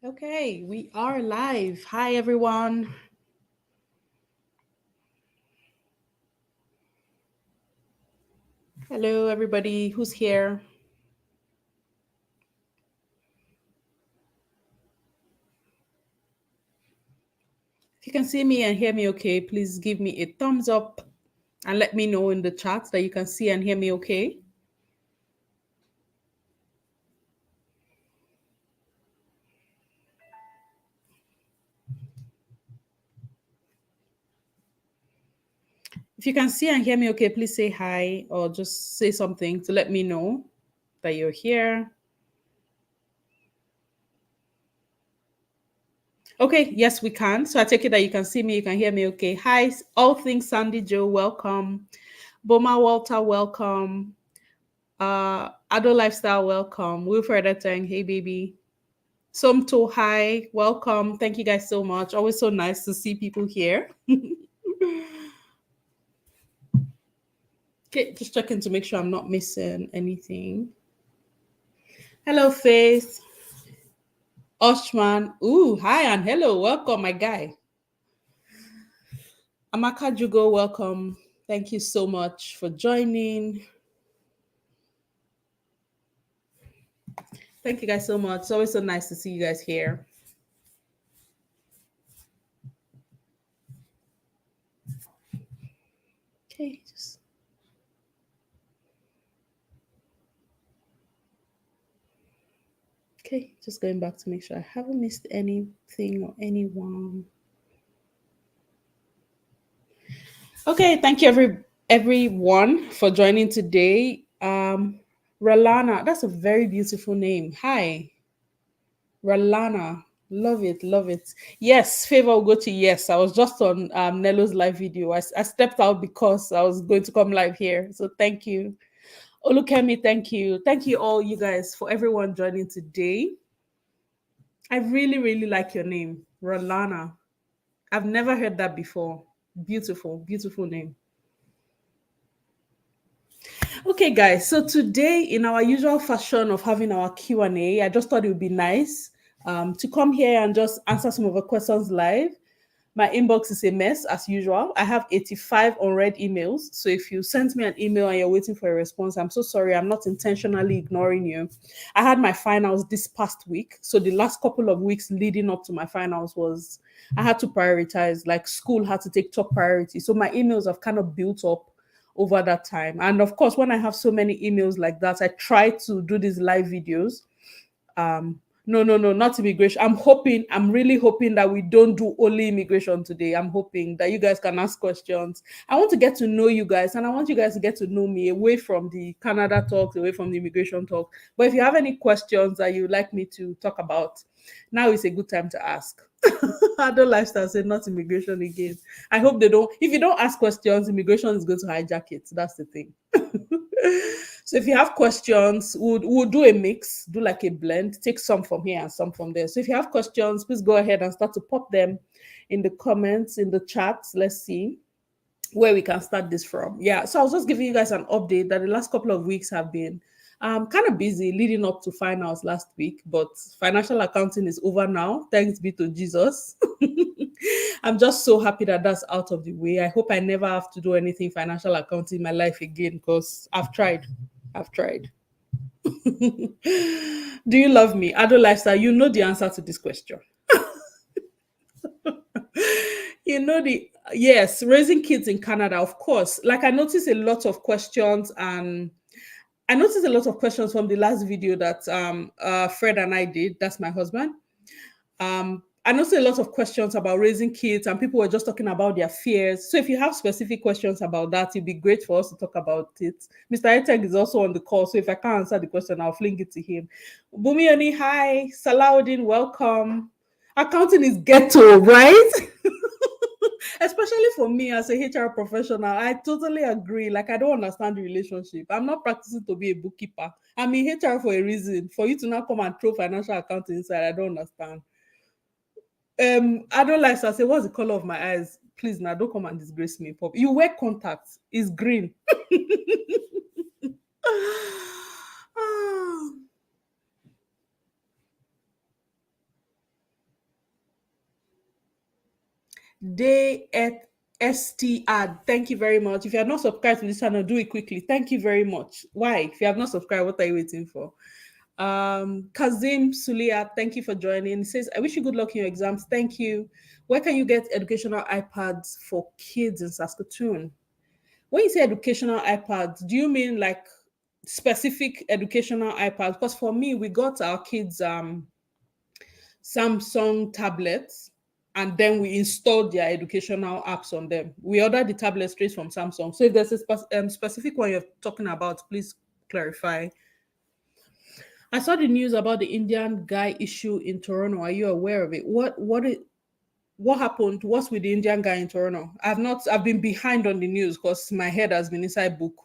Okay, we are live. Hi, everyone. Hello, everybody who's here. If you can see me and hear me okay, please give me a thumbs up and let me know in the chat that you can see and hear me okay. If you can see and hear me okay, please say hi or just say something to let me know that you're here. Okay, yes, we can. So I take it that you can see me, you can hear me okay. Hi, all things Sandy Joe, welcome. Boma Walter, welcome. Ado Lifestyle, welcome. Wilfred Eteng, hey baby. Somto, hi, welcome. Thank you guys so much. Always so nice to see people here. Okay, just checking to make sure I'm not missing anything. Hello, Faith. Oshman. Ooh, hi and hello. Welcome, my guy. Amaka Jugo, welcome. Thank you so much for joining. Thank you guys so much. It's always so nice to see you guys here. Okay, just going back to make sure I haven't missed anything or anyone. Okay, thank you everyone for joining today. Ralana, that's a very beautiful name. Hi, Ralana. Love it, love it. Yes, favor will go to yes. I was just on Nello's live video. I stepped out because I was going to come live here. So thank you. Olukemi, thank you. Thank you all you guys for everyone joining today. I really, really like your name, Rolana. I've never heard that before. Beautiful, beautiful name. Okay, guys. So today, in our usual fashion of having our Q&A, I just thought it would be nice to come here and just answer some of the questions live. My inbox is a mess as usual. I have 85 unread emails. So if you sent me an email and you're waiting for a response, I'm so sorry. I'm not intentionally ignoring you. I had my finals this past week. So the last couple of weeks leading up to my finals was I had to prioritize, like school had to take top priority. So my emails have kind of built up over that time. And of course, when I have so many emails like that, I try to do these live videos. No, not immigration. I'm really hoping that we don't do only immigration today. I'm hoping that you guys can ask questions. I want to get to know you guys, and I want you guys to get to know me away from the Canada talks, away from the immigration talk. But if you have any questions that you'd like me to talk about, now is a good time to ask. Adult lifestyle said not immigration again. I hope they don't. If you don't ask questions, immigration is going to hijack it. That's the thing. So if you have questions, we'll do a mix, do like a blend, take some from here and some from there. So if you have questions, please go ahead and start to pop them in the comments, in the chat. Let's see where we can start this from. Yeah, so I was just giving you guys an update that the last couple of weeks have been kind of busy leading up to finals last week, but financial accounting is over now. Thanks be to Jesus. I'm just so happy that that's out of the way. I hope I never have to do anything financial accounting in my life again because I've tried. I've tried. Do you love me? Adult lifestyle, you know the answer to this question. You know the yes, raising kids in Canada, of course. Like I noticed a lot of questions, and I noticed a lot of questions from the last video that Fred and I did. That's my husband. I noticed a lot of questions about raising kids, and people were just talking about their fears. So if you have specific questions about that, it'd be great for us to talk about it. Mr. Eteg is also on the call, so if I can't answer the question, I'll fling it to him. Bumioni, hi. Salaudin, welcome. Accounting is ghetto, right? Especially for me as a HR professional, I totally agree. Like, I don't understand the relationship. I'm not practicing to be a bookkeeper. I'm in HR for a reason. For you to now come and throw financial accounting inside, I don't understand. I don't like. So I say, what's the color of my eyes? Please now, don't come and disgrace me. Pop. You wear contacts. It's green. Ah, Day at ST ad. Thank you very much. If you are not subscribed to this channel, do it quickly. Thank you very much. Why? If you have not subscribed, what are you waiting for? Kazim Sulia, thank you for joining. He says, I wish you good luck in your exams. Thank you. Where can you get educational iPads for kids in Saskatoon? When you say educational iPads, do you mean like specific educational iPads? Because for me, we got our kids Samsung tablets, and then we installed their educational apps on them. We ordered the tablet straight from Samsung. So if there's a specific one you're talking about, please clarify. I saw the news about the Indian guy issue in Toronto. Are you aware of it? What happened? What's with the Indian guy in Toronto? I've been behind on the news because my head has been inside book.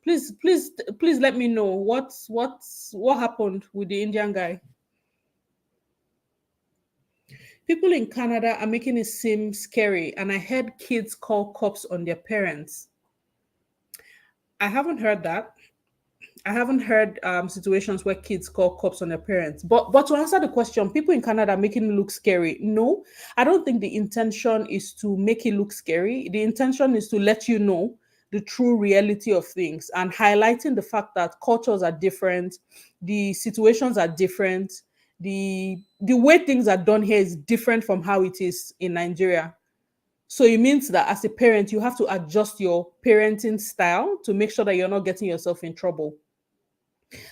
Please let me know what happened with the Indian guy. People in Canada are making it seem scary, and I heard kids call cops on their parents. I haven't heard that. I haven't heard situations where kids call cops on their parents. But to answer the question, people in Canada are making it look scary. No, I don't think the intention is to make it look scary. The intention is to let you know the true reality of things and highlighting the fact that cultures are different, the situations are different, the way things are done here is different from how it is in Nigeria. So it means that as a parent, you have to adjust your parenting style to make sure that you're not getting yourself in trouble.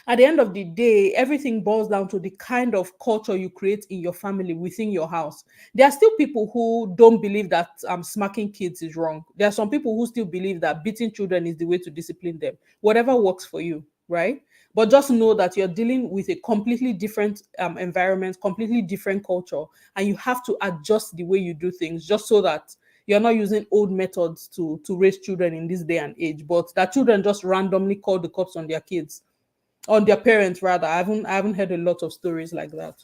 At the end of the day, everything boils down to the kind of culture you create in your family within your house. There are still people who don't believe that smacking kids is wrong. There are some people who still believe that beating children is the way to discipline them. Whatever works for you, right? But just know that you're dealing with a completely different environment, completely different culture, and you have to adjust the way you do things just so that you're not using old methods to raise children in this day and age, but that children just randomly call the cops on their kids, on their parents rather. I haven't heard a lot of stories like that.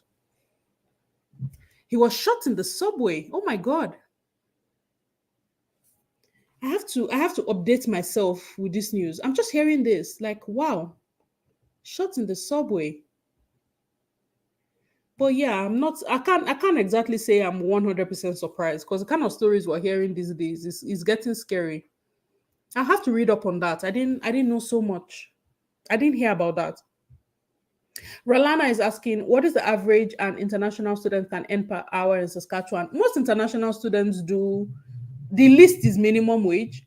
He was shot in the subway. Oh my god. I have to update myself with this news. I'm just hearing this. Like, wow. Shot in the subway. But yeah, I can't exactly say I'm 100% surprised because the kind of stories we're hearing these days is getting scary. I have to read up on that. I didn't know so much. I didn't hear about that. Rolana is asking, what is the average an international student can earn per hour in Saskatchewan? Most international students do, the least is minimum wage.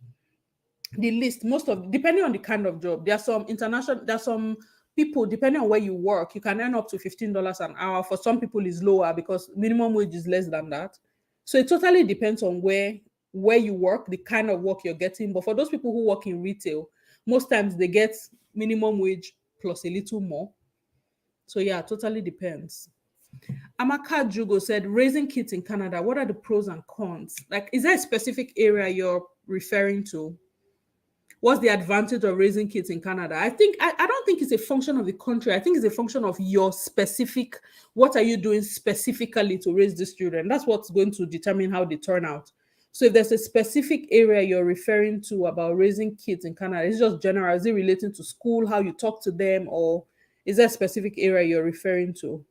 The least, most of, depending on the kind of job. There are some people, depending on where you work, you can earn up to $15 an hour. For some people, is lower because minimum wage is less than that. So it totally depends on where you work, the kind of work you're getting. But for those people who work in retail, most times they get minimum wage plus a little more. So yeah, totally depends. Amaka Jugo said, raising kids in Canada, what are the pros and cons? Like, is there a specific area you're referring to? What's the advantage of raising kids in Canada? I don't think it's a function of the country. I think it's a function of your specific, what are you doing specifically to raise these children? That's what's going to determine how they turn out. So if there's a specific area you're referring to about raising kids in Canada, it's just general. Is it relating to school, how you talk to them, or is there a specific area you're referring to?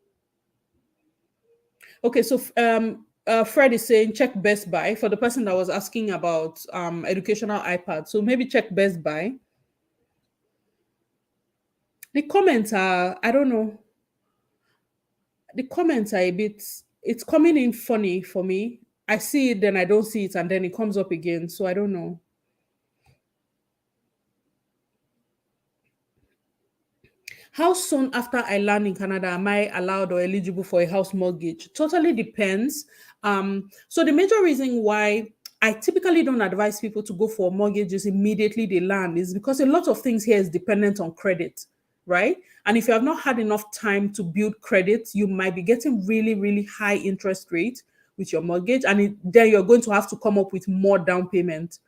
Okay, so Fred is saying check Best Buy for the person that was asking about educational iPad. So maybe check Best Buy. The comments are, I don't know, the comments are a bit, it's coming in funny for me. I see it, then I don't see it, and then it comes up again. So I don't know. How soon after I land in Canada am I allowed or eligible for a house mortgage? Totally depends. So the major reason why I typically don't advise people to go for mortgages immediately they land is because a lot of things here is dependent on credit, right? And if you have not had enough time to build credit, you might be getting really, really high interest rate with your mortgage, and then you're going to have to come up with more down payment.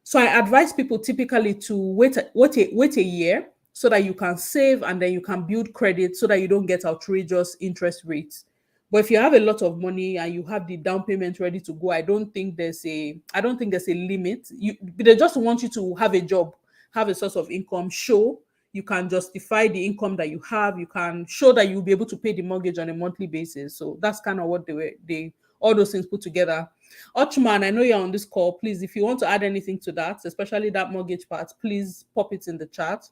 So I advise people typically to wait a year so that you can save and then you can build credit so that you don't get outrageous interest rates. But if you have a lot of money and you have the down payment ready to go, I don't think there's a limit. They just want you to have a job, have a source of income, show you can justify the income that you have, you can show that you'll be able to pay the mortgage on a monthly basis. So that's kind of what they all those things put together. Ochman, I know you're on this call. Please, if you want to add anything to that, especially that mortgage part, please pop it in the chat.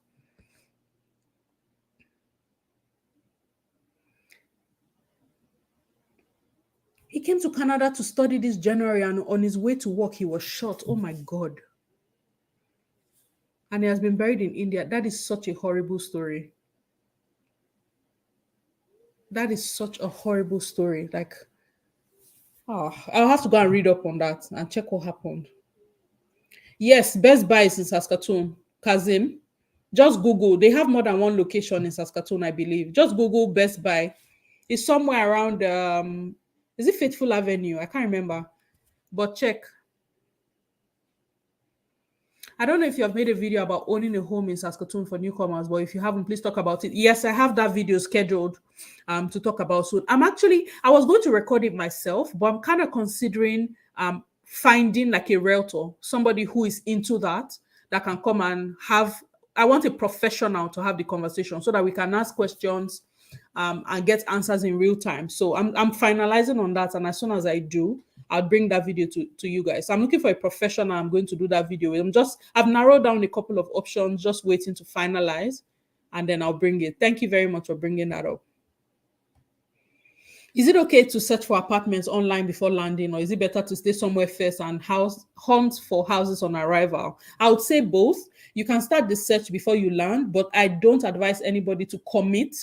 He came to Canada to study this January, and on his way to work, he was shot. Oh my God. And he has been buried in India. That is such a horrible story. That is such a horrible story. Like, oh, I'll have to go and read up on that and check what happened. Yes, Best Buy is in Saskatoon. Kazim, just Google. They have more than one location in Saskatoon, I believe. Just Google Best Buy. It's somewhere around, is it Faithful Avenue? I can't remember. But check. I don't know if you have made a video about owning a home in Saskatoon for newcomers, but if you haven't, please talk about it. Yes, I have that video scheduled to talk about soon. I was going to record it myself, but I'm kind of considering finding like a realtor, somebody who is into that can come and I want a professional to have the conversation so that we can ask questions and get answers in real time. So I'm finalizing on that, and as soon as I do, I'll bring that video to you guys. So I'm looking for a professional. I'm going to do that video. I've narrowed down a couple of options, just waiting to finalize, and then I'll bring it. Thank you very much for bringing that up. Is it okay to search for apartments online before landing, or is it better to stay somewhere first and hunt for houses on arrival? I would say both. You can start the search before you land, but I don't advise anybody to commit.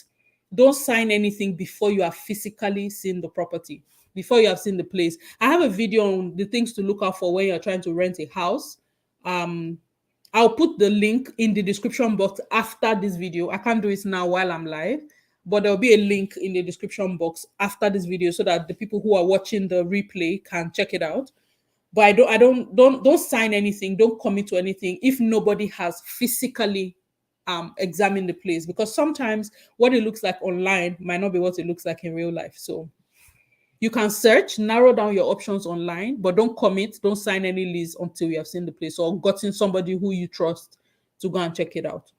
Don't sign anything before you have physically seen the property, before you have seen the place. I have a video on the things to look out for when you're trying to rent a house. I'll put the link in the description box after this video. I can't do it now while I'm live, but there'll be a link in the description box after this video so that the people who are watching the replay can check it out. But don't sign anything, don't commit to anything if nobody has physically examined the place, because sometimes what it looks like online might not be what it looks like in real life. So you can search, narrow down your options online, but don't commit, don't sign any lease until you have seen the place or gotten somebody who you trust to go and check it out.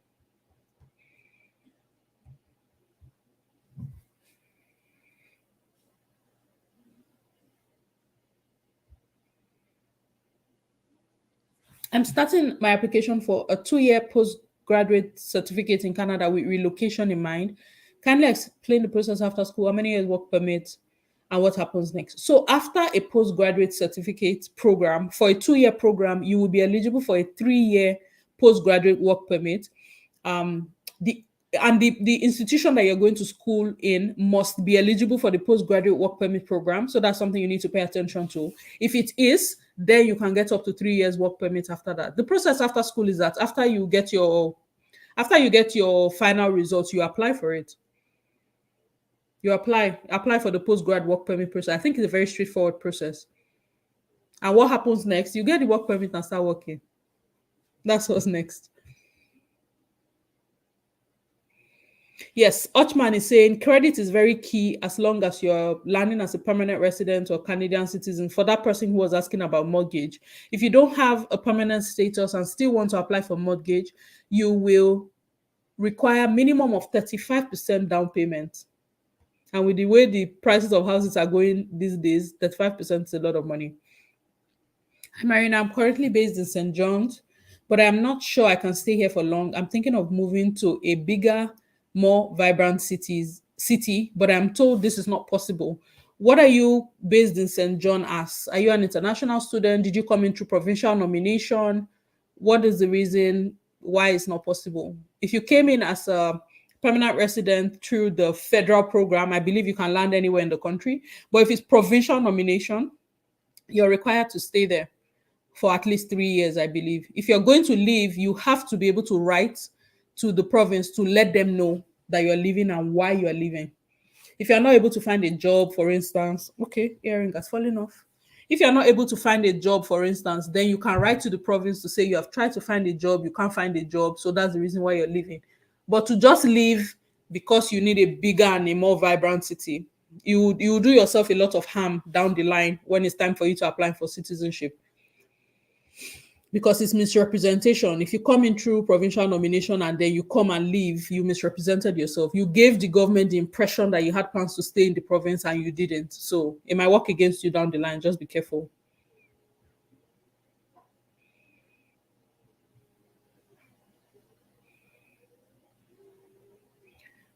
I'm starting my application for a 2-year postgraduate certificate in Canada with relocation in mind. Kindly explain the process after school, how many years work permit, and what happens next. So after a postgraduate certificate program, for a 2-year program, you will be eligible for a 3-year postgraduate work permit. The institution that you're going to school in must be eligible for the postgraduate work permit program. So that's something you need to pay attention to. If it is, then you can get up to 3 years work permit after that. The process after school is that after you get your final results, you apply for it. You apply for the postgrad work permit process. I think it's a very straightforward process. And what happens next? You get the work permit and start working. That's what's next. Yes, Ochman is saying credit is very key as long as you're landing as a permanent resident or Canadian citizen. For that person who was asking about mortgage, if you don't have a permanent status and still want to apply for mortgage, you will require minimum of 35% down payment. And with the way the prices of houses are going these days, 35% is a lot of money. Hi, Marina, I'm currently based in St. John's, but I'm not sure I can stay here for long. I'm thinking of moving to a bigger, more vibrant city, but I'm told this is not possible. What are you based in St. John as? Are you an international student? Did you come in through provincial nomination? What is the reason why it's not possible? If you came in as a permanent resident through the federal program, I believe you can land anywhere in the country. But if it's provincial nomination, you're required to stay there for at least 3 years, I believe. If you're going to leave, you have to be able to write to the province to let them know that you're leaving and why you're leaving. If you're not able to find a job, for instance, okay, earring has fallen off. If you're not able to find a job, for instance, then you can write to the province to say you have tried to find a job, you can't find a job, so that's the reason why you're leaving. But to just leave because you need a bigger and a more vibrant city, you do yourself a lot of harm down the line when it's time for you to apply for citizenship. because it's misrepresentation. If you come in through provincial nomination and then you come and leave, you misrepresented yourself. You gave the government the impression that you had plans to stay in the province and you didn't. So it might work against you down the line. Just be careful.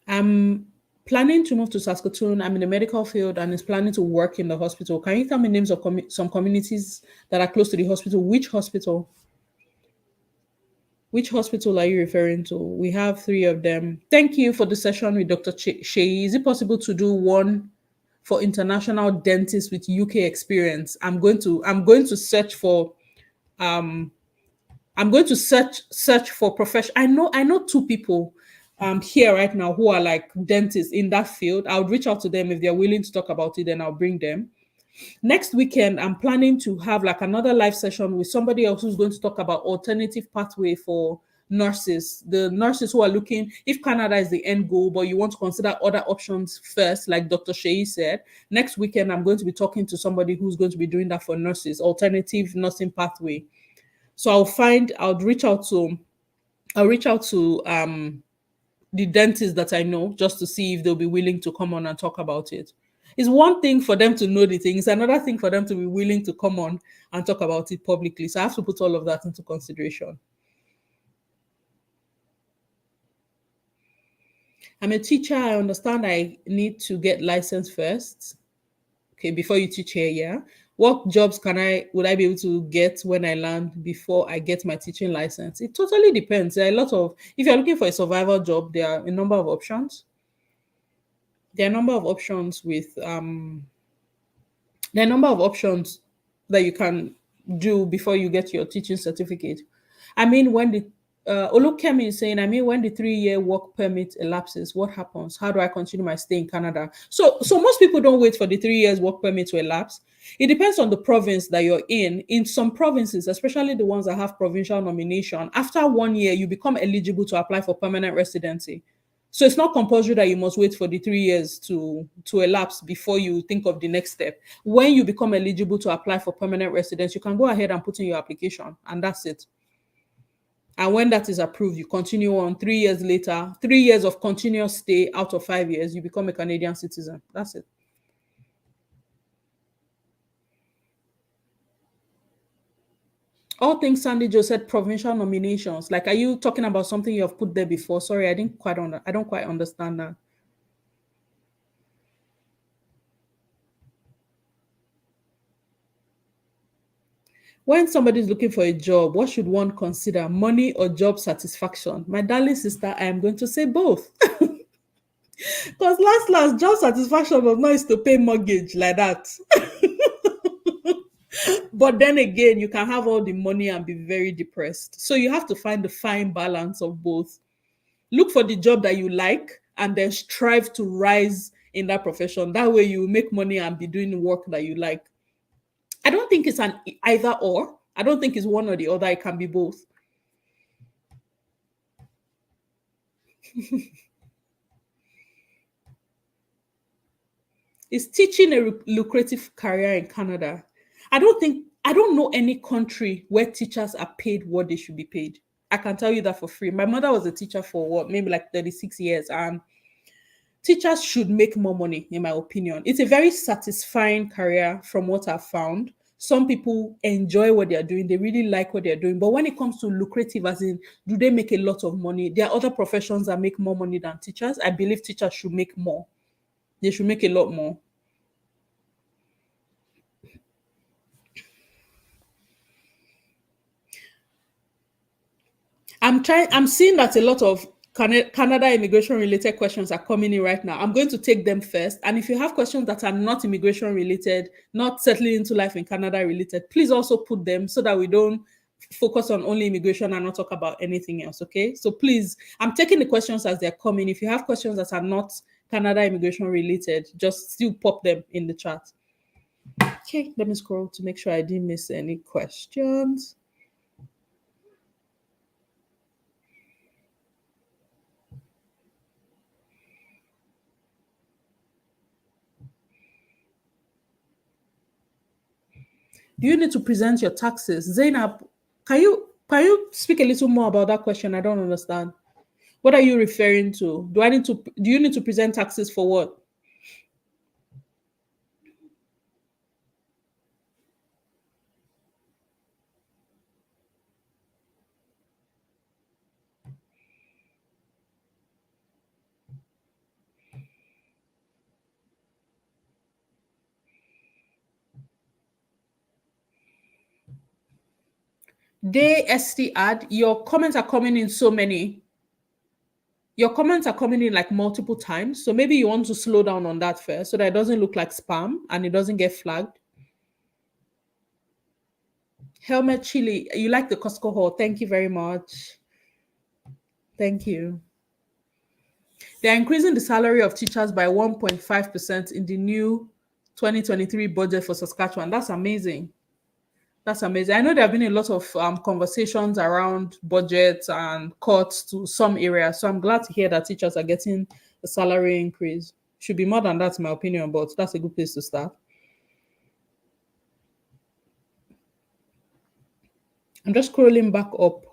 I'm planning to move to Saskatoon. I'm in the medical field and is planning to work in the hospital. Can you tell me names of some communities that are close to the hospital? Which hospital? Which hospital are you referring to? We have three of them. Thank you for the session with Dr. Shei. Is it possible to do one for international dentists with UK experience? I'm going to search for um I'm going to search for profession. I know two people here right now who are like dentists in that field. I would reach out to them if they're willing to talk about it, then I'll bring them. Next weekend, I'm planning to have like another live session with somebody else who's going to talk about alternative pathway for nurses. The nurses who are looking, if Canada is the end goal, but you want to consider other options first, like Dr. Shei said. Next weekend, I'm going to be talking to somebody who's going to be doing that for nurses, alternative nursing pathway. So I'll reach out to the dentists that I know just to see if they'll be willing to come on and talk about it. It's one thing for them to know the things, another thing for them to be willing to come on and talk about it publicly. So I have to put all of that into consideration. I'm a teacher. I understand I need to get licensed first. Okay, before you teach here, yeah. What jobs would I be able to get when I land before I get my teaching license? It totally depends. There are a lot of If you're looking for a survival job, there are a number of options. There are a number of options with there are a number of options that you can do before you get your teaching certificate. I mean, when the Olukemi is saying, I mean, when the 3-year work permit elapses, what happens? How do I continue my stay in Canada? So most people don't wait for the 3 years work permit to elapse. It depends on the province that you're in. In some provinces, especially the ones that have provincial nomination, after 1 year, you become eligible to apply for permanent residency. So it's not compulsory that you must wait for the 3 years to elapse before you think of the next step. When you become eligible to apply for permanent residence, you can go ahead and put in your application, and that's it. And when that is approved, you continue on 3 years later, 3 years of continuous stay out of 5 years, you become a Canadian citizen. That's it. All things Sandy Joe said provincial nominations. Like, are you talking about something you have put there before? Sorry, I don't quite understand that. When somebody is looking for a job, what should one consider? Money or job satisfaction? My darling sister, I am going to say both. Because last, job satisfaction was nice to pay mortgage like that. But then again, you can have all the money and be very depressed. So you have to find the fine balance of both. Look for the job that you like and then strive to rise in that profession. That way you make money and be doing work that you like. I don't think it's an either or. I don't think it's one or the other. It can be both. Is teaching a lucrative career in Canada? I don't know any country where teachers are paid what they should be paid. I can tell you that for free. My mother was a teacher for what, maybe like 36 years, and teachers should make more money, in my opinion. It's a very satisfying career from what I've found. Some people enjoy what they're doing, they really like what they're doing. But when it comes to lucrative, as in, do they make a lot of money? There are other professions that make more money than teachers. I believe teachers should make more. They should make a lot more. I'm seeing that a lot of Canada immigration related questions are coming in right now. I'm going to take them first. And if you have questions that are not immigration related, not settling into life in Canada related, please also put them so that we don't focus on only immigration and not talk about anything else. Okay. So please, I'm taking the questions as they're coming. If you have questions that are not Canada immigration related, just still pop them in the chat. Okay. Let me scroll to make sure I didn't miss any questions. Do you need to present your taxes? Zainab, Can you speak a little more about that question? I don't understand. What are you referring to? Do you need to present taxes for what? They ST ad, your comments are coming in so many. Your comments are coming in like multiple times. So maybe you want to slow down on that first so that it doesn't look like spam and it doesn't get flagged. Helmet Chili, you like the Costco haul. Thank you very much. Thank you. They're increasing the salary of teachers by 1.5% in the new 2023 budget for Saskatchewan. That's amazing. That's amazing. I know there have been a lot of conversations around budgets and cuts to some areas. So I'm glad to hear that teachers are getting a salary increase. Should be more than that, in my opinion, but that's a good place to start. I'm just scrolling back up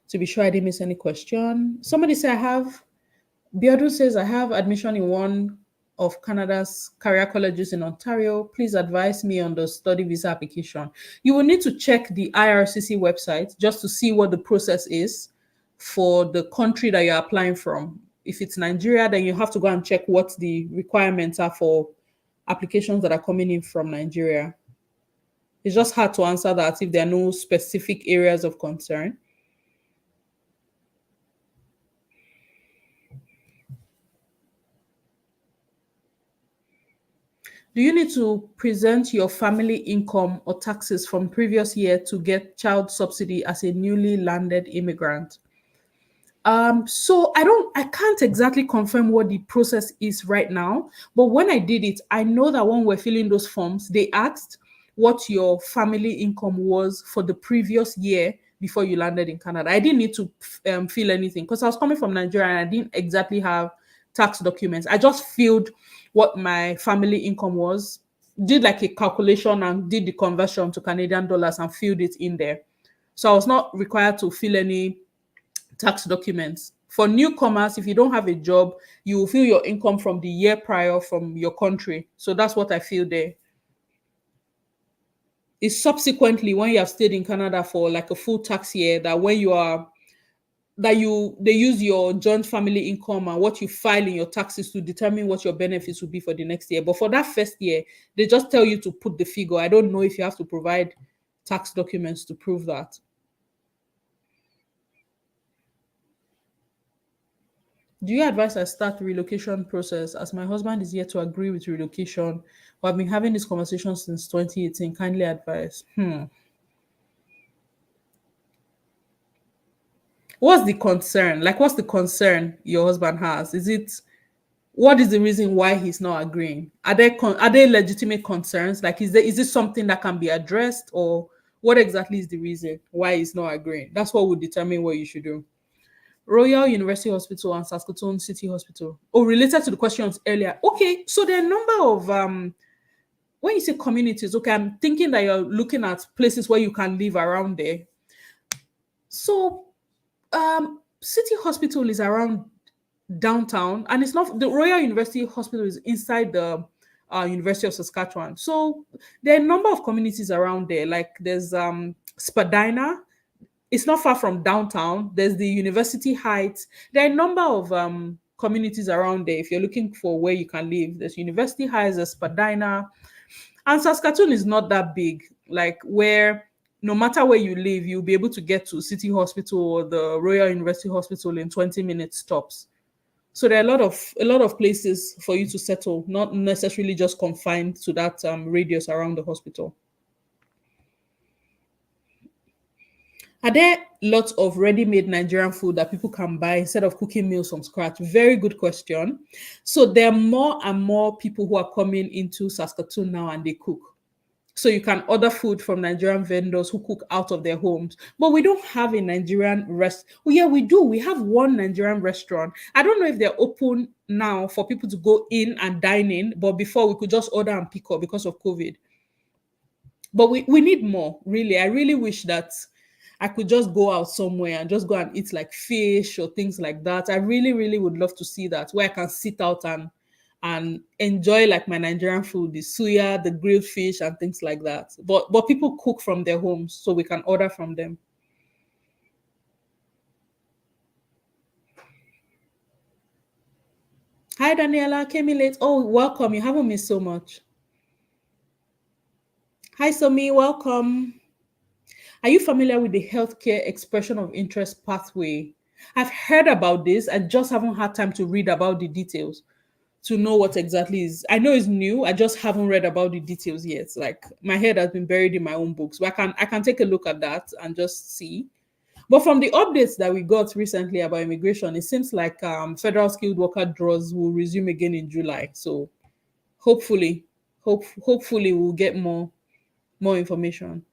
to be sure I didn't miss any question. Somebody said I have Biodun says, I have admission in one of Canada's career colleges in Ontario. Please advise me on the study visa application. You will need to check the IRCC website just to see what the process is for the country that you're applying from. If it's Nigeria, then you have to go and check what the requirements are for applications that are coming in from Nigeria. It's just hard to answer that if there are no specific areas of concern. Do you need to present your family income or taxes from previous year to get child subsidy as a newly landed immigrant? So I can't exactly confirm what the process is right now, but when I did it, I know that when we're filling those forms, they asked what your family income was for the previous year before you landed in Canada. I didn't need to fill anything because I was coming from Nigeria and I didn't exactly have tax documents. I just filled what my family income was, did like a calculation and did the conversion to Canadian dollars and filled it in there. So I was not required to fill any tax documents. For newcomers, if you don't have a job, you will fill your income from the year prior from your country. So that's what I feel there. It's subsequently when you have stayed in Canada for like a full tax year that when you are that you they use your joint family income and what you file in your taxes to determine what your benefits will be for the next year. But for that first year, they just tell you to put the figure. I don't know if you have to provide tax documents to prove that. Do you advise I start the relocation process as my husband is yet to agree with relocation? I've been having this conversation since 2018. Kindly advise. What's the concern? Like, what's the concern your husband has? What is the reason why he's not agreeing? Are there legitimate concerns? Like, is this something that can be addressed, or what exactly is the reason why he's not agreeing? That's what would determine what you should do. Royal University Hospital and Saskatoon City Hospital. Oh, related to the questions earlier. Okay, so there are a number of when you say communities, okay, I'm thinking that you're looking at places where you can live around there. So City Hospital is around downtown, and it's not the Royal University Hospital is inside the University of Saskatchewan. So there are a number of communities around there. Like there's Spadina. It's not far from downtown. There's the University Heights. There are a number of communities around there. If you're looking for where you can live, there's University Heights, there's Spadina, and Saskatoon is not that big. Like where no matter where you live, you'll be able to get to City Hospital or the Royal University Hospital in 20 minutes tops. So there are a lot of places for you to settle, not necessarily just confined to that radius around the hospital. Are there lots of ready-made Nigerian food that people can buy instead of cooking meals from scratch? Very good question. So there are more and more people who are coming into Saskatoon now and they cook. So you can order food from Nigerian vendors who cook out of their homes. But we don't have a Nigerian rest. Oh, yeah, we do. We have one Nigerian restaurant. I don't know if they're open now for people to go in and dine in, but before we could just order and pick up because of COVID. But we need more, really. I really wish that I could just go out somewhere and just go and eat like fish or things like that. I really, really would love to see that, where I can sit out and enjoy like my Nigerian food, the suya, the grilled fish, and things like that. But people cook from their homes, so we can order from them. Hi Daniela, came in late. Oh, welcome. You haven't missed so much. Hi Somi, welcome. Are you familiar with the healthcare expression of interest pathway? I've heard about this. I just haven't had time to read about the details to know what exactly is. I know it's new. I just haven't read about the details yet. Like my head has been buried in my own books. But I can take a look at that and just see. But from the updates that we got recently about immigration, it seems like federal skilled worker draws will resume again in July. So hopefully, hopefully we'll get more information.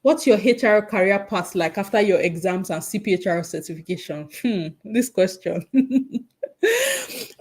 What's your HR career path like after your exams and CPHR certification? This question.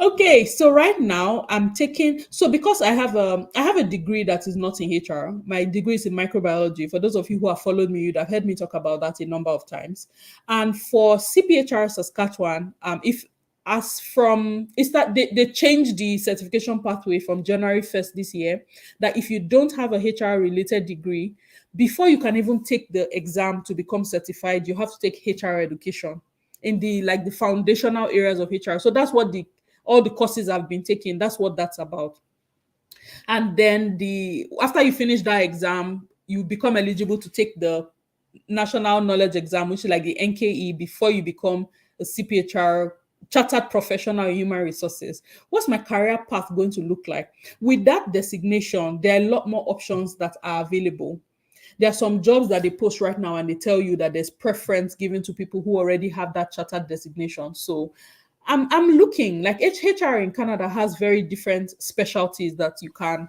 Okay, so right now I'm taking, so because I have a degree that is not in HR. My degree is in microbiology. For those of you who have followed me, you'd have heard me talk about that a number of times. And for CPHR Saskatchewan, if as from it's that they changed the certification pathway from January 1st this year, that if you don't have a HR related degree, before you can even take the exam to become certified, you have to take HR education in the like the foundational areas of HR. So that's what the all the courses I've been taking, that's what that's about. And then the after you finish that exam, you become eligible to take the national knowledge exam, which is like the NKE, before you become a CPHR chartered professional in human resources. What's my career path going to look like? With that designation, there are a lot more options that are available. There are some jobs that they post right now and they tell you that there's preference given to people who already have that chartered designation. So I'm looking like HR in Canada has very different specialties that you can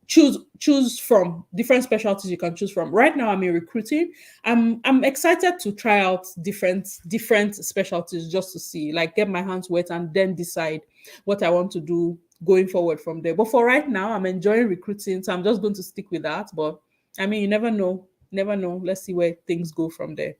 choose from, different specialties you can choose from. Right now I'm in recruiting. I'm excited to try out different specialties just to see, like get my hands wet and then decide what I want to do going forward from there. But for right now, I'm enjoying recruiting, so I'm just going to stick with that. But I mean, you never know. Never know. Let's see where things go from there.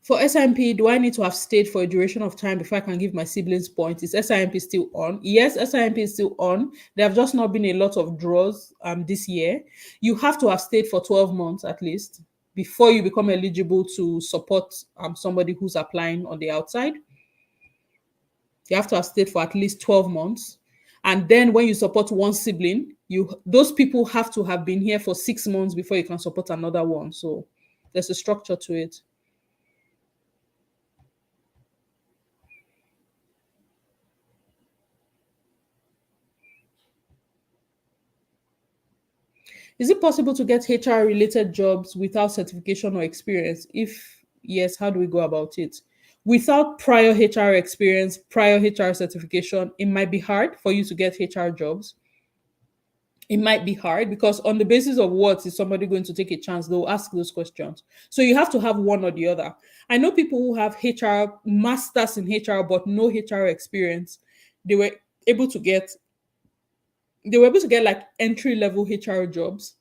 For SIMP, do I need to have stayed for a duration of time before I can give my siblings points? Is SIMP still on? Yes, SIMP is still on. There have just not been a lot of draws this year. You have to have stayed for 12 months at least before you become eligible to support somebody who's applying on the outside. You have to have stayed for at least 12 months. And then when you support one sibling, those people have to have been here for 6 months before you can support another one. So there's a structure to it. Is it possible to get HR related jobs without certification or experience? If yes, how do we go about it? Without prior HR experience, prior HR certification, it might be hard for you to get HR jobs. It might be hard because on the basis of what is somebody going to take a chance, they'll ask those questions. So you have to have one or the other. I know people who have HR masters in HR but no HR experience. They were able to get like entry level HR jobs.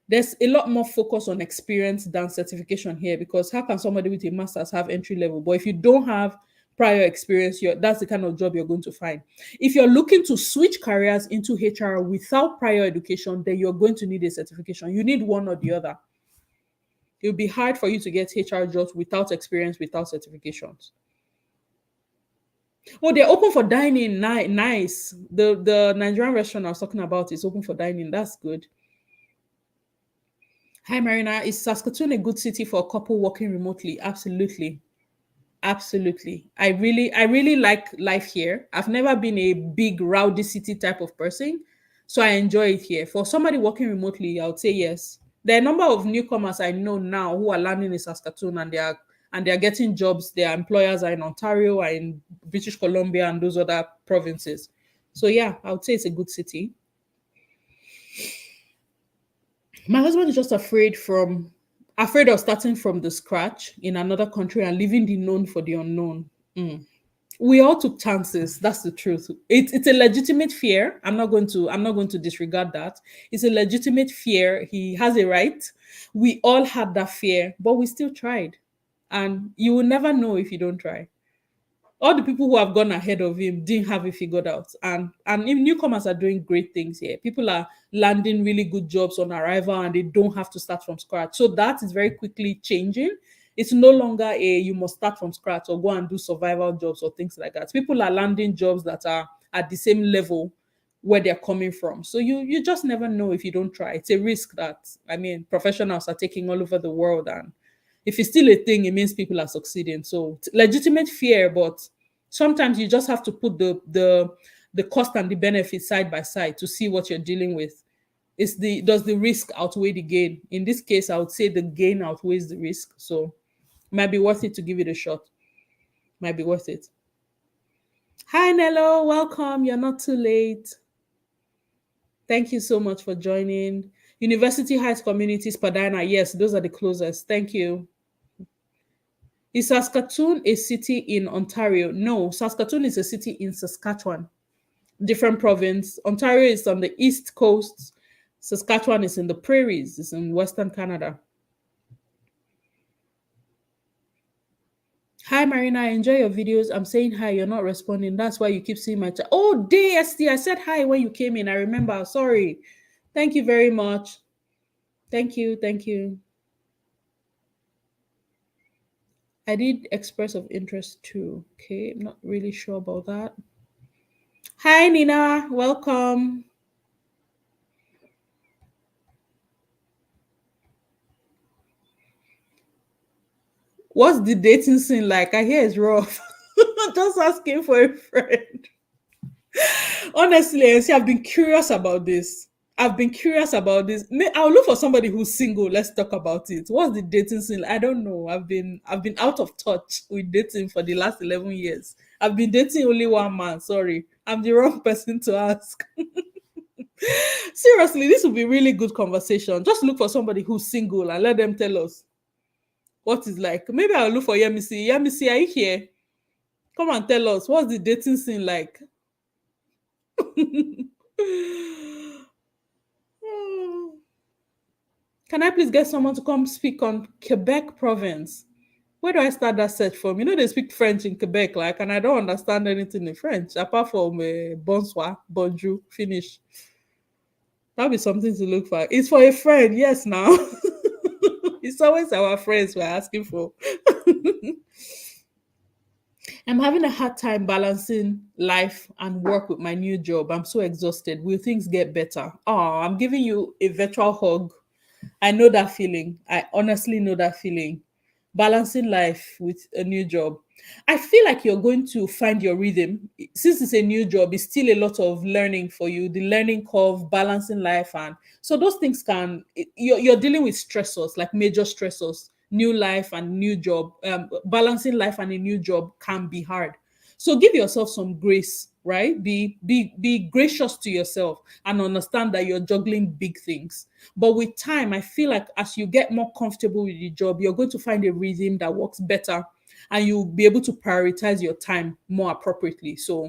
There's a lot more focus on experience than certification here, because how can somebody with a master's have entry level? But if you don't have prior experience, that's the kind of job you're going to find. If you're looking to switch careers into HR without prior education, then you're going to need a certification. You need one or the other. It'll be hard for you to get HR jobs without experience, without certifications. Oh, they're open for dining. Nice. The Nigerian restaurant I was talking about is open for dining. That's good. Hi, Marina. Is Saskatoon a good city for a couple working remotely? Absolutely. Absolutely. I really like life here. I've never been a big rowdy city type of person. So I enjoy it here. For somebody working remotely, I would say yes. There are a number of newcomers I know now who are landing in Saskatoon, and they are getting jobs. Their employers are in Ontario, are in British Columbia and those other provinces. So yeah, I would say it's a good city. My husband is just afraid of starting from the scratch in another country and leaving the known for the unknown. Mm. We all took chances. That's the truth. It's a legitimate fear. I'm not going to disregard that. It's a legitimate fear. He has a right. We all had that fear, but we still tried. And you will never know if you don't try. All the people who have gone ahead of him didn't have it figured out, and if newcomers are doing great things here, people are landing really good jobs on arrival and they don't have to start from scratch. So that is very quickly changing. It's no longer a you must start from scratch or go and do survival jobs or things like that. People are landing jobs that are at the same level where they're coming from. So you just never know if you don't try. It's a risk that, I mean, professionals are taking all over the world, and if it's still a thing, it means people are succeeding. So legitimate fear, but sometimes you just have to put the cost and the benefit side by side to see what you're dealing with. Is the Does the risk outweigh the gain? In this case, I would say the gain outweighs the risk. So might be worth it to give it a shot. Might be worth it. Hi Nello, welcome. You're not too late. Thank you so much for joining. University Heights Communities, Padina. Yes, those are the closest. Thank you. Is Saskatoon a city in Ontario? No, Saskatoon is a city in Saskatchewan, different province. Ontario is on the east coast. Saskatchewan is in the prairies. It's in Western Canada. Hi, Marina. I enjoy your videos. I'm saying hi. You're not responding. That's why you keep seeing my chat. Oh, DST. I said hi when you came in. I remember. Sorry. Thank you very much. Thank you. Thank you. I did express of interest too. Okay. I'm not really sure about that. Hi, Nina. Welcome. What's the dating scene like? I hear it's rough. Just asking for a friend. Honestly, I see, I've been curious about this. I've been curious about this. I'll look for somebody who's single. Let's talk about it. What's the dating scene? I don't know. I've been out of touch with dating for the last 11 years. I've been dating only one man. Sorry, I'm the wrong person to ask. Seriously, this will be really good conversation. Just look for somebody who's single and let them tell us what it's like. Maybe I'll look for Yemisi. Yemisi, are you here? Come and tell us what's the dating scene like. Can I please get someone to come speak on Quebec province? Where do I start that search from? You know they speak French in Quebec, like, and I don't understand anything in French apart from bonsoir, bonjour, finish. That'll be something to look for. It's for a friend, yes. Now it's always our friends we're asking for. I'm having a hard time balancing life and work with my new job. I'm so exhausted. Will things get better? Oh, I'm giving you a virtual hug. I know that feeling. I honestly know that feeling. Balancing life with a new job. I feel like you're going to find your rhythm. Since it's a new job, it's still a lot of learning for you, the learning curve, balancing life. And so those things you're dealing with stressors, like major stressors, new life and new job. Balancing life and a new job can be hard. So give yourself some grace, right? Be gracious to yourself and understand that you're juggling big things. But with time, I feel like as you get more comfortable with the job, you're going to find a rhythm that works better and you'll be able to prioritize your time more appropriately. So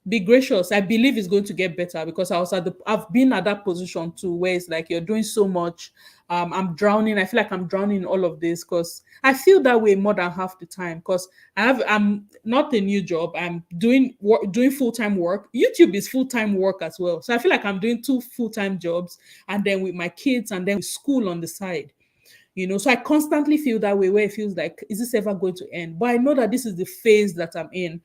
be gracious. I believe it's going to get better because I've been at that position too, where it's like you're doing so much. I'm drowning. I feel like I'm drowning in all of this because I feel that way more than half the time. Because I'm not a new job. I'm doing work, doing full-time work. YouTube is full-time work as well. So I feel like I'm doing two full-time jobs and then with my kids and then with school on the side. So I constantly feel that way where it feels like, is this ever going to end? But I know that this is the phase that I'm in.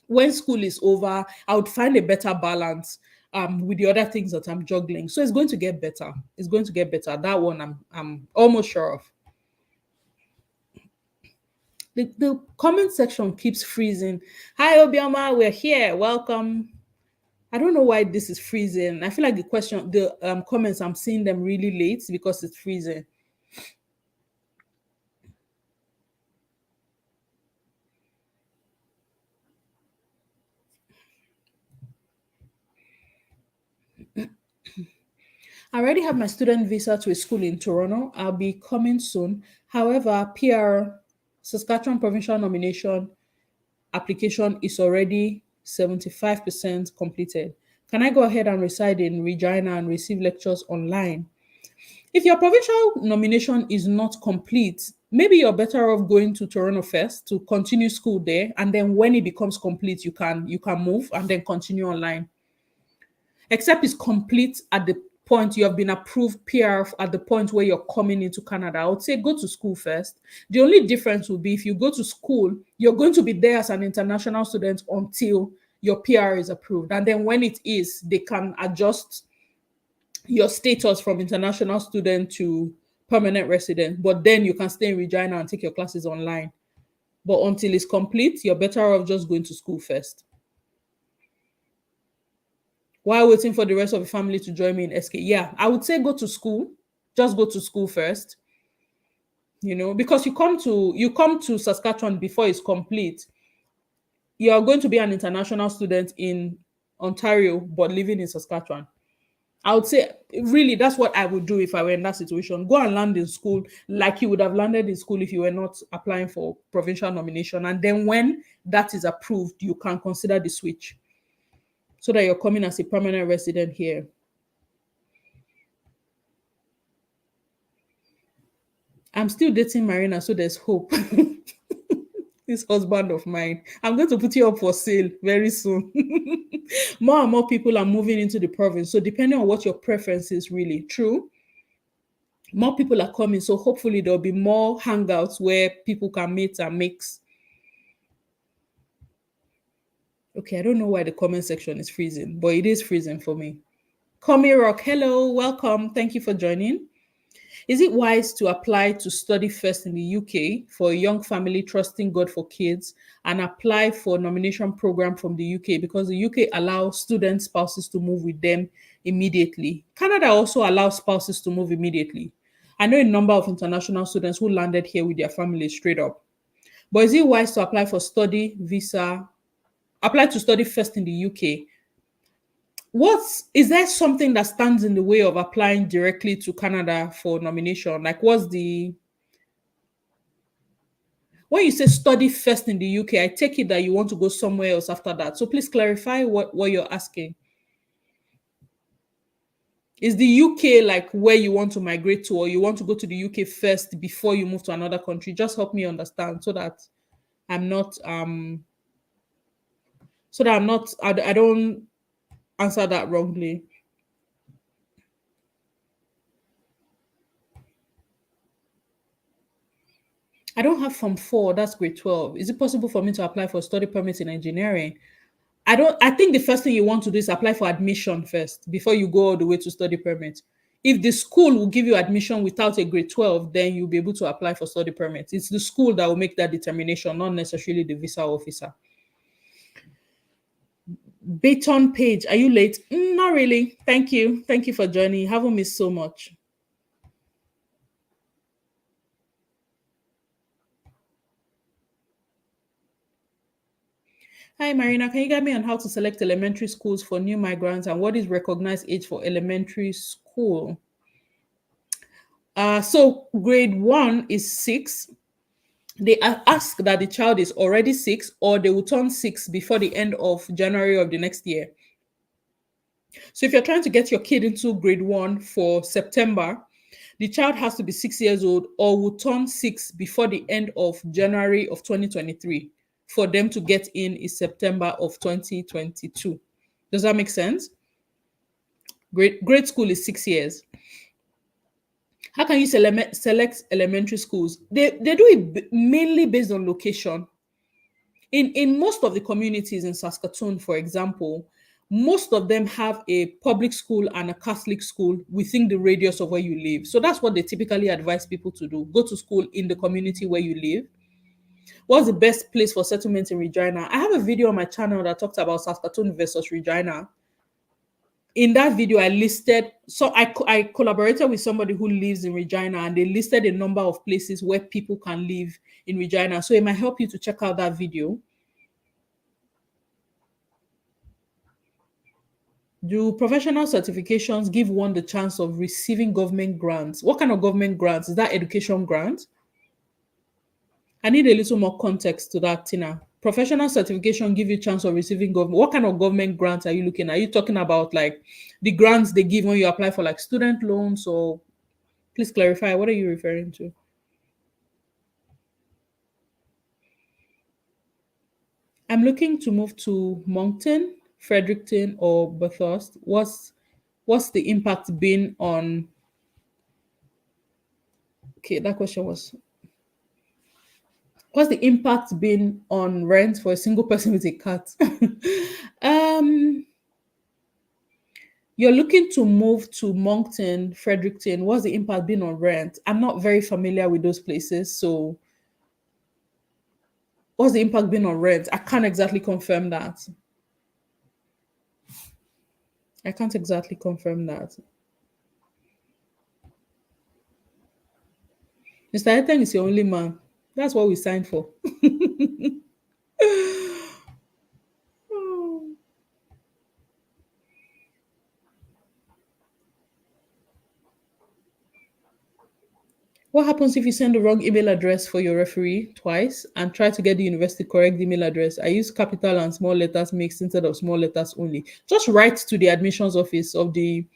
When school is over, I would find a better balance with the other things that I'm juggling. So it's going to get better. It's going to get better. That one I'm almost sure of. The comment section keeps freezing. Hi Obioma, we're here. Welcome. I don't know why this is freezing. I feel like the comments, I'm seeing them really late because it's freezing. I already have my student visa to a school in Toronto. I'll be coming soon. However, PR, Saskatchewan provincial nomination, application is already 75% completed. Can I go ahead and reside in Regina and receive lectures online? If your provincial nomination is not complete, maybe you're better off going to Toronto first to continue school there, and then when it becomes complete, you can move and then continue online. Except it's complete at the point you have been approved PR at the point where you're coming into Canada. I would say go to school first. The only difference will be if you go to school, you're going to be there as an international student until your PR is approved. And then when it is, they can adjust your status from international student to permanent resident. But then you can stay in Regina and take your classes online. But until it's complete, you're better off just going to school first. While waiting for the rest of the family to join me in SK. Yeah, I would say go to school. Just go to school first. Because you come to Saskatchewan before it's complete. You're going to be an international student in Ontario, but living in Saskatchewan. I would say really that's what I would do if I were in that situation. Go and land in school like you would have landed in school if you were not applying for provincial nomination. And then when that is approved, you can consider the switch so that you're coming as a permanent resident here. I'm still dating Marina, so there's hope. This husband of mine. I'm going to put you up for sale very soon. More and more people are moving into the province. So depending on what your preference is, really true, more people are coming. So hopefully there'll be more hangouts where people can meet and mix. Okay, I don't know why the comment section is freezing, but it is freezing for me. Comi Rock, hello, welcome. Thank you for joining. Is it wise to apply to study first in the UK for a young family trusting God for kids and apply for a nomination program from the UK because the UK allows student spouses to move with them immediately? Canada also allows spouses to move immediately. I know a number of international students who landed here with their families straight up. But is it wise to apply to study first in the UK? Is there something that stands in the way of applying directly to Canada for nomination? Like when you say study first in the UK, I take it that you want to go somewhere else after that. So please clarify what you're asking. Is the UK like where you want to migrate to, or you want to go to the UK first before you move to another country? Just help me understand so that I'm not I don't answer that wrongly. I don't have Form 4, that's grade 12. Is it possible for me to apply for study permit in engineering? I think the first thing you want to do is apply for admission first before you go all the way to study permit. If the school will give you admission without a grade 12, then you'll be able to apply for study permit. It's the school that will make that determination, not necessarily the visa officer. Baton Page, are you late? Not really. Thank you. Thank you for joining. You haven't missed so much. Hi, Marina. Can you guide me on how to select elementary schools for new migrants and what is recognized age for elementary school? So grade 1 is 6. They ask that the child is already 6 or they will turn 6 before the end of January of the next year. So if you're trying to get your kid into grade 1 for September, the child has to be 6 years old or will turn 6 before the end of January of 2023 for them to get in September of 2022. Does that make sense? Grade school is 6 years. How can you select elementary schools? They do it mainly based on location. In most of the communities in Saskatoon, for example, most of them have a public school and a Catholic school within the radius of where you live. So that's what they typically advise people to do. Go to school in the community where you live. What's the best place for settlement in Regina? I have a video on my channel that talks about Saskatoon versus Regina. In that video, I collaborated with somebody who lives in Regina, and they listed a number of places where people can live in Regina. So it might help you to check out that video. Do professional certifications give one the chance of receiving government grants? What kind of government grants? Is that education grant? I need a little more context to that, Tina. Professional certification give you chance of receiving government. What kind of government grants are you looking at? Are you talking about like the grants they give when you apply for like student loans, or please clarify, what are you referring to? I'm looking to move to Moncton, Fredericton, or Bathurst. What's the impact been on? Okay, that question was, what's the impact been on rent for a single person with a cat? um, you're looking to move to Moncton, Fredericton. What's the impact been on rent? I'm not very familiar with those places, so what's the impact been on rent? I can't exactly confirm that. I can't exactly confirm that. Mr. Ethan is your only man. That's what we signed for. What happens if you send the wrong email address for your referee twice and try to get the university correct email address? I use capital and small letters mixed instead of small letters only. Just write to the admissions office of the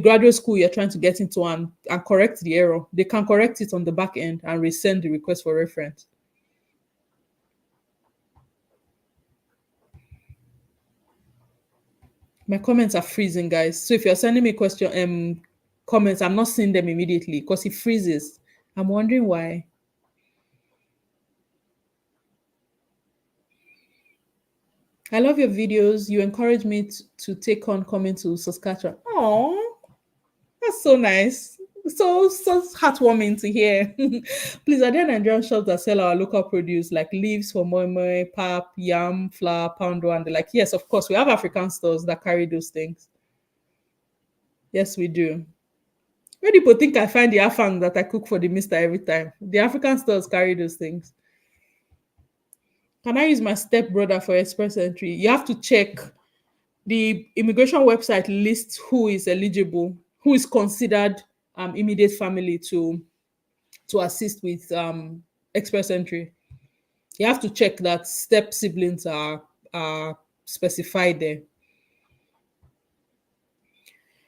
graduate school you're trying to get into, and correct the error. They can correct it on the back end and resend the request for reference. My comments are freezing, guys. So if you're sending me question comments, I'm not seeing them immediately because it freezes. I'm wondering why. I love your videos. You encourage me to take on coming to Saskatchewan. Oh, that's so nice. So heartwarming to hear. Please, are there Nigerian shops that sell our local produce like leaves for moi moi, pap, yam, flour, poundo, and the like? Yes, of course. We have African stores that carry those things. Yes, we do. Where do people think I find the afang that I cook for the mister every time? The African stores carry those things. Can I use my stepbrother for express entry? You have to check. The immigration website lists who is eligible, who is considered immediate family to assist with express entry. You have to check that step siblings are specified there.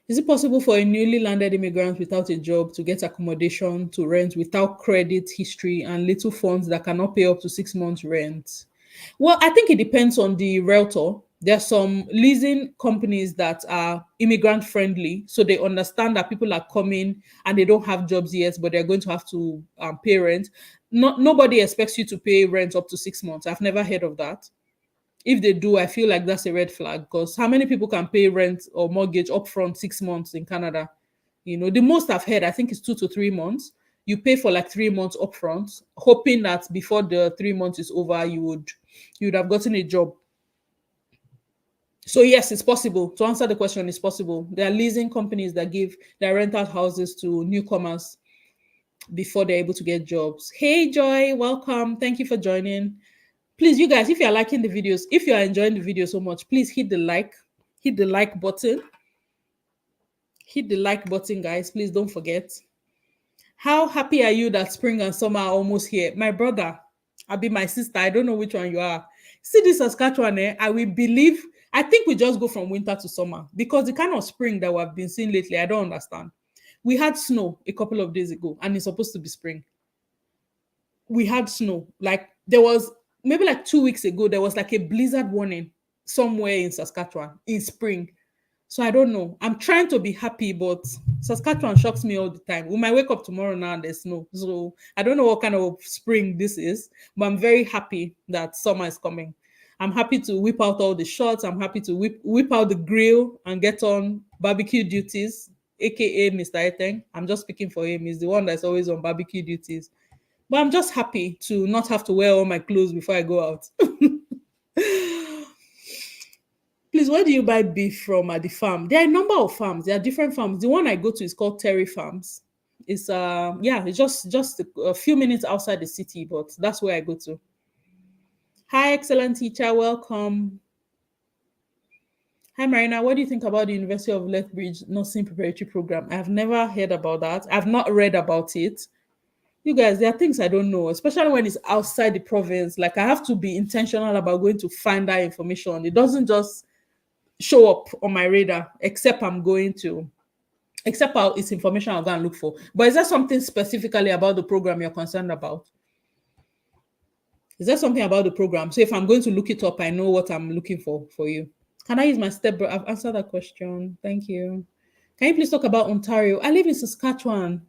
Is it possible for a newly landed immigrant without a job to get accommodation to rent without credit history and little funds that cannot pay up to 6 months rent? Well, I think it depends on the realtor. There are some leasing companies that are immigrant friendly, so they understand that people are coming and they don't have jobs yet, but they're going to have to pay rent. Nobody expects you to pay rent up to 6 months. I've never heard of that. If they do, I feel like that's a red flag, because how many people can pay rent or mortgage upfront 6 months in Canada? You know, the most I've heard, I think, is 2 to 3 months. You pay for like 3 months upfront, hoping that before the 3 months is over, you would have gotten a job. So yes, it's possible. To answer the question, it's possible. There are leasing companies that give their rental houses to newcomers before they're able to get jobs. Hey Joy, welcome. Thank you for joining. Please, you guys, if you're liking the videos, if you're enjoying the video so much, please hit the like button. Hit the like button, guys. Please don't forget. How happy are you that spring and summer are almost here? My brother, I'll be my sister. I don't know which one you are. See this Saskatchewan, I will believe. I think we just go from winter to summer because the kind of spring that we've been seeing lately, I don't understand. We had snow a couple of days ago and it's supposed to be spring. We had snow. Like there was maybe like 2 weeks ago, there was like a blizzard warning somewhere in Saskatchewan in spring. So I don't know. I'm trying to be happy, but Saskatchewan shocks me all the time. We might wake up tomorrow now and there's snow. So I don't know what kind of spring this is, but I'm very happy that summer is coming. I'm happy to whip out all the shots. I'm happy to whip out the grill and get on barbecue duties, aka Mr. Eteng. I'm just speaking for him. He's the one that's always on barbecue duties. But I'm just happy to not have to wear all my clothes before I go out. Please, where do you buy beef from at the farm? There are a number of farms. There are different farms. The one I go to is called Terry Farms. It's yeah, it's just a few minutes outside the city, but that's where I go to. Hi, excellent teacher. Welcome. Hi, Marina. What do you think about the University of Lethbridge Nursing Preparatory Program? I've never heard about that. I've not read about it. You guys, there are things I don't know, especially when it's outside the province. Like I have to be intentional about going to find that information. It doesn't just show up on my radar, except it's information I'll go and look for. But is there something specifically about the program you're concerned about? Is there something about the program? So if I'm going to look it up, I know what I'm looking for you. Can I use my step? I've answered that question. Thank you. Can you please talk about Ontario? I live in Saskatchewan.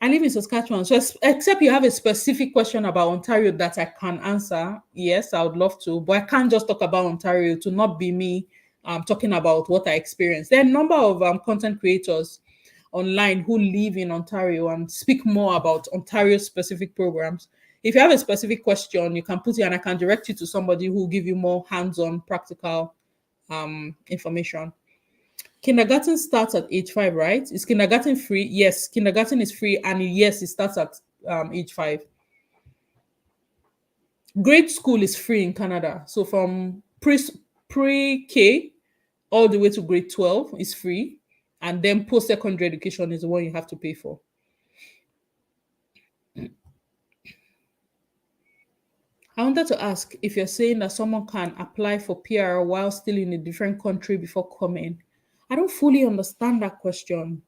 So except you have a specific question about Ontario that I can answer, yes, I would love to. But I can't just talk about Ontario to not be me talking about what I experienced. There are a number of content creators online who live in Ontario and speak more about Ontario specific programs. If you have a specific question, you can put it and I can direct you to somebody who will give you more hands-on practical information. Kindergarten starts at age 5, right? Is kindergarten free? Yes, kindergarten is free, and yes, it starts at age 5. Grade school is free in Canada. So from pre-K all the way to grade 12 is free. And then post-secondary education is the one you have to pay for. I wanted to ask if you're saying that someone can apply for PR while still in a different country before coming. I don't fully understand that question.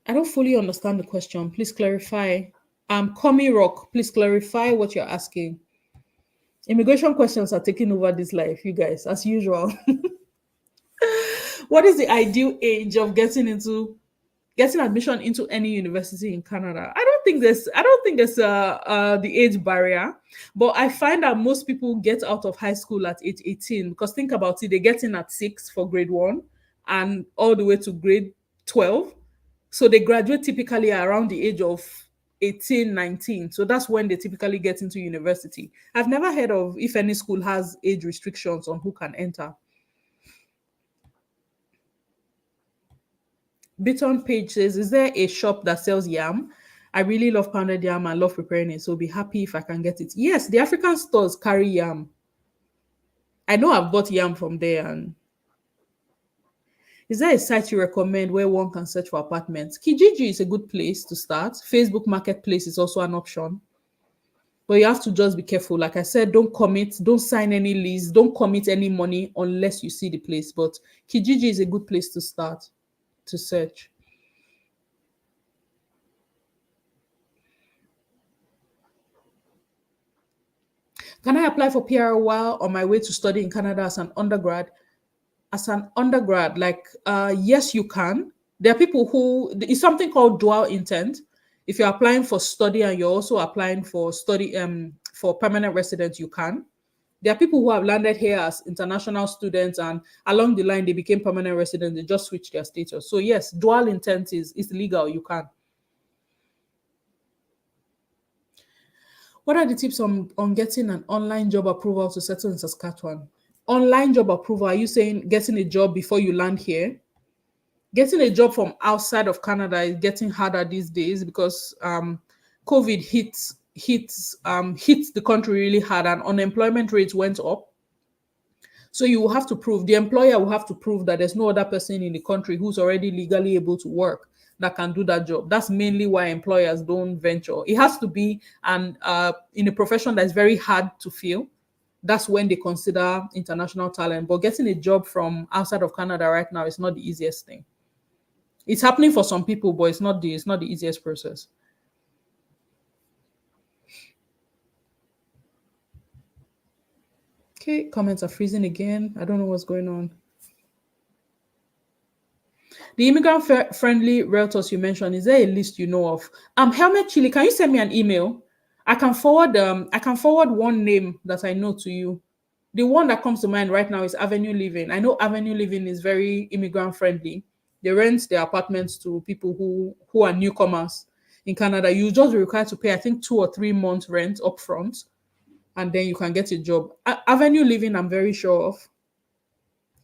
I don't fully understand the question. Please clarify. Comi Rock, please clarify what you're asking. Immigration questions are taking over this life, you guys, as usual. What is the ideal age of getting admission into any university in Canada? I don't think there's the age barrier, but I find that most people get out of high school at age 18 because think about it, they get in at 6 for grade 1 and all the way to grade 12. So they graduate typically around the age of 18, 19. So that's when they typically get into university. I've never heard of if any school has age restrictions on who can enter. Biton Page says, is there a shop that sells yam? I really love pounded yam and love preparing it, so be happy if I can get it. Yes, the African stores carry yam. I know I've bought yam from there. And is there a site you recommend where one can search for apartments? Kijiji is a good place to start. Facebook Marketplace is also an option. But you have to just be careful. Like I said, don't sign any lease, don't commit any money unless you see the place. But Kijiji is a good place to start to search. Can I apply for PR while on my way to study in Canada as an undergrad? Yes, you can. There are people who it's something called dual intent. If you're applying for study and you're also applying for study for permanent residence, you can. There are people who have landed here as international students and along the line they became permanent residents, they just switched their status. So yes, dual intent is legal, you can. What are the tips on getting an online job approval to settle in Saskatchewan? Online job approval, are you saying getting a job before you land here? Getting a job from outside of Canada is getting harder these days because COVID hit the country really hard and unemployment rates went up. So you will have to prove, the employer will have to prove that there's no other person in the country who's already legally able to work that can do that job. That's mainly why employers don't venture. It has to be in a profession that's very hard to fill. That's when they consider international talent. But getting a job from outside of Canada right now is not the easiest thing. It's happening for some people, but it's not the easiest process. Okay, comments are freezing again. I don't know what's going on. The immigrant friendly realtors you mentioned, is there a list you know of? Helmet Chili, can you send me an email? I can forward one name that I know to you. The one that comes to mind right now is Avenue Living. I know Avenue Living is very immigrant friendly. They rent their apartments to people who are newcomers in Canada. You just be required to pay, I think, 2 or 3 months rent upfront, and then you can get a job. Avenue Living, I'm very sure of.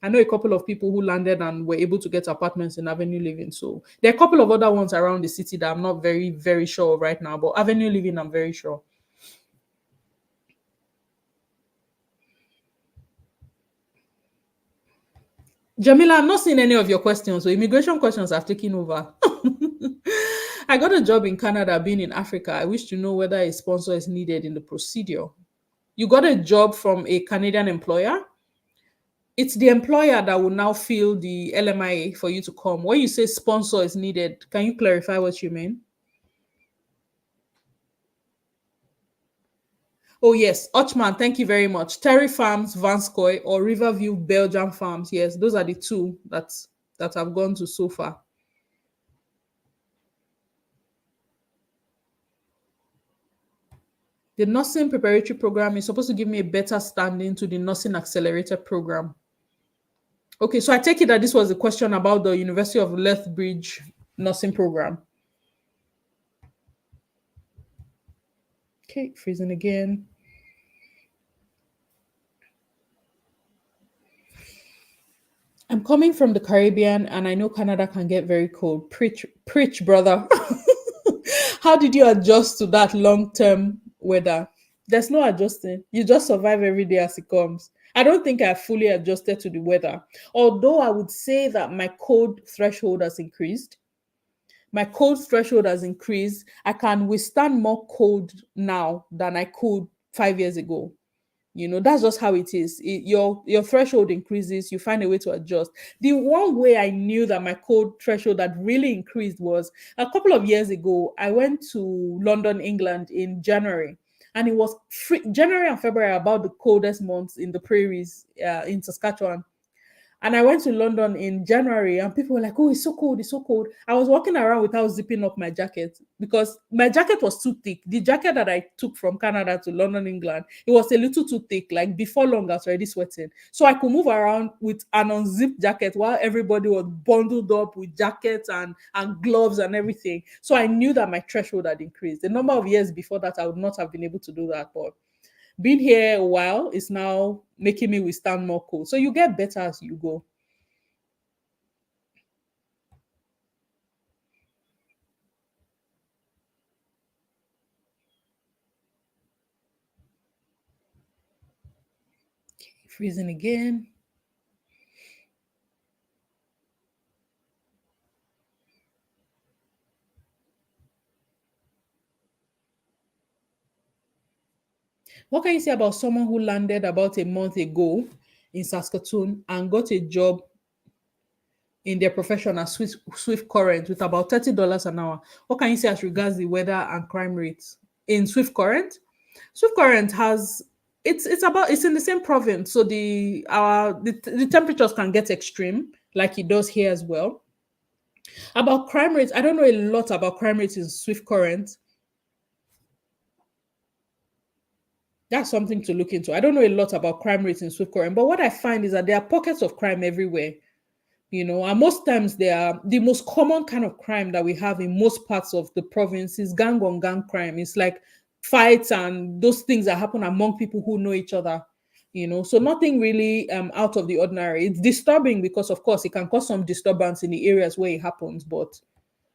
I know a couple of people who landed and were able to get apartments in Avenue Living. So there are a couple of other ones around the city that I'm not very, very sure of right now, but Avenue Living, I'm very sure. Jamila, I'm not seeing any of your questions. So immigration questions have taken over. I got a job in Canada being in Africa. I wish to know whether a sponsor is needed in the procedure. You got a job from a Canadian employer. It's the employer that will now fill the LMIA for you to come. When you say sponsor is needed, can you clarify what you mean? Oh, yes, Ochman, thank you very much. Terry Farms, Vanskoy, or Riverview Belgium Farms. Yes, those are the two that I've gone to so far. The nursing preparatory program is supposed to give me a better standing to the nursing accelerator program. Okay, so I take it that this was a question about the University of Lethbridge nursing program. Okay, freezing again. I'm coming from the Caribbean and I know Canada can get very cold. Preach, brother. How did you adjust to that long term weather? There's no adjusting. You just survive every day as it comes. I don't think I fully adjusted to the weather. Although I would say that my cold threshold has increased. My cold threshold has increased. I can withstand more cold now than I could 5 years ago. That's just how it is. Your threshold increases, you find a way to adjust. The one way I knew that my cold threshold had really increased was a couple of years ago. I went to London, England in January, and it was January and February are about the coldest months in the prairies in Saskatchewan. And I went to London in January, and people were like, "Oh, it's so cold! It's so cold." I was walking around without zipping up my jacket because my jacket was too thick. The jacket that I took from Canada to London, England, it was a little too thick. Like before long, I was already sweating, so I could move around with an unzipped jacket while everybody was bundled up with jackets and gloves and everything. So I knew that my threshold had increased. The number of years before that, I would not have been able to do that, but being here a while is now making me withstand more cold. So you get better as you go. Freezing again. What can you say about someone who landed about a month ago in Saskatoon and got a job in their profession as Swift Current with about $30 an hour? What can you say as regards the weather and crime rates in Swift Current? Swift Current has it's in the same province, so the temperatures can get extreme like it does here as well. About crime rates, I don't know a lot about crime rates in Swift Current. That's something to look into. I don't know a lot about crime rates in Swift Current, but what I find is that there are pockets of crime everywhere, and most times they are the most common kind of crime that we have in most parts of the province is gang on gang crime. It's like fights and those things that happen among people who know each other. So nothing really out of the ordinary. It's disturbing because of course it can cause some disturbance in the areas where it happens, but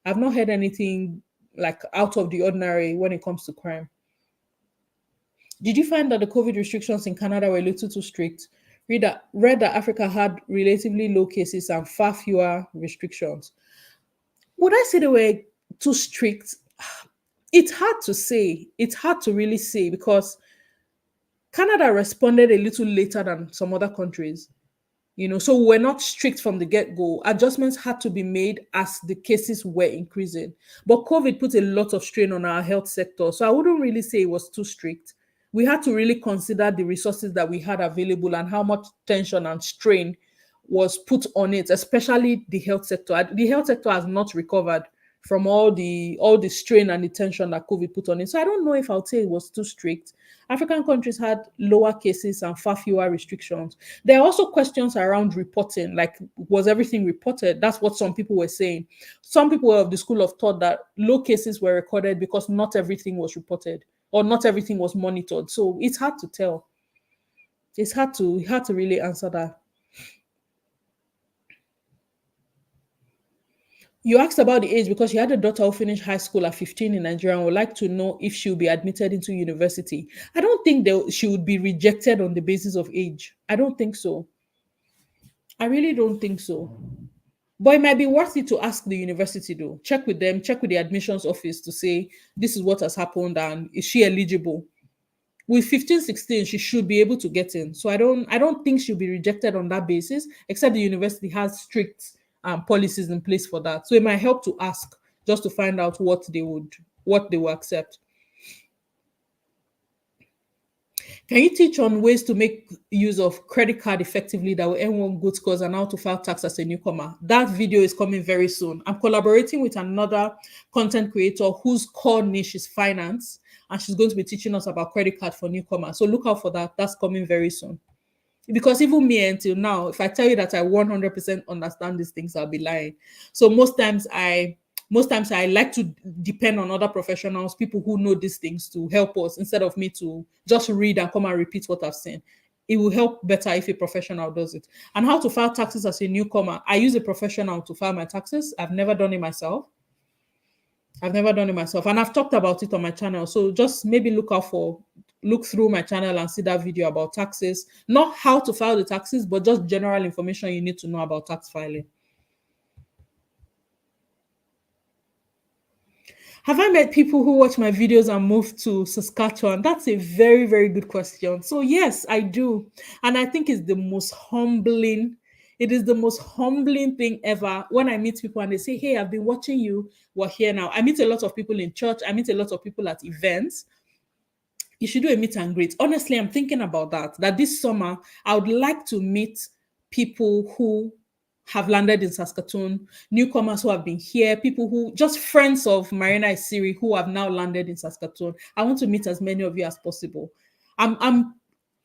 I've not heard anything like out of the ordinary when it comes to crime. Did you find that the COVID restrictions in Canada were a little too strict? Read that Africa had relatively low cases and far fewer restrictions. Would I say they were too strict? It's hard to say. It's hard to really say because Canada responded a little later than some other countries. So we're not strict from the get-go. Adjustments had to be made as the cases were increasing. But COVID put a lot of strain on our health sector. So I wouldn't really say it was too strict. We had to really consider the resources that we had available and how much tension and strain was put on it, especially the health sector. The health sector has not recovered from all the strain and the tension that COVID put on it. So I don't know if I would say it was too strict. African countries had lower cases and far fewer restrictions. There are also questions around reporting, like was everything reported? That's what some people were saying. Some people were of the school of thought that low cases were recorded because not everything was reported or not everything was monitored. So it's hard to tell. It's hard to really answer that. You asked about the age because you had a daughter who finished high school at 15 in Nigeria and would like to know if she'll be admitted into university. I don't think she would be rejected on the basis of age. I don't think so. I really don't think so. But it might be worth it to ask the university though. Check with them, check with the admissions office to say this is what has happened and is she eligible? With 15, 16, she should be able to get in. So I don't think she'll be rejected on that basis, except the university has strict policies in place for that. So it might help to ask just to find out what they will accept. Can you teach on ways to make use of credit card effectively that will earn one good scores and how to file tax as a newcomer? That video is coming very soon. I'm collaborating with another content creator whose core niche is finance, and she's going to be teaching us about credit card for newcomers. So look out for that. That's coming very soon. Because even me until now, if I tell you that I 100% understand these things, I'll be lying. So most times I like to depend on other professionals, people who know these things to help us instead of me to just read and come and repeat what I've seen. It will help better if a professional does it. And how to file taxes as a newcomer. I use a professional to file my taxes. I've never done it myself. And I've talked about it on my channel. So just maybe look through my channel and see that video about taxes. Not how to file the taxes, but just general information you need to know about tax filing. Have I met people who watch my videos and move to Saskatchewan? That's a very, very good question. So, yes, I do. And I think it is the most humbling thing ever when I meet people and they say, hey, I've been watching you. We're here now. I meet a lot of people in church. I meet a lot of people at events. You should do a meet and greet. Honestly, I'm thinking about that this summer, I would like to meet people who have landed in Saskatoon, newcomers who have been here, people who just friends of MARINA ESIRI who have now landed in Saskatoon. I want to meet as many of you as possible. I'm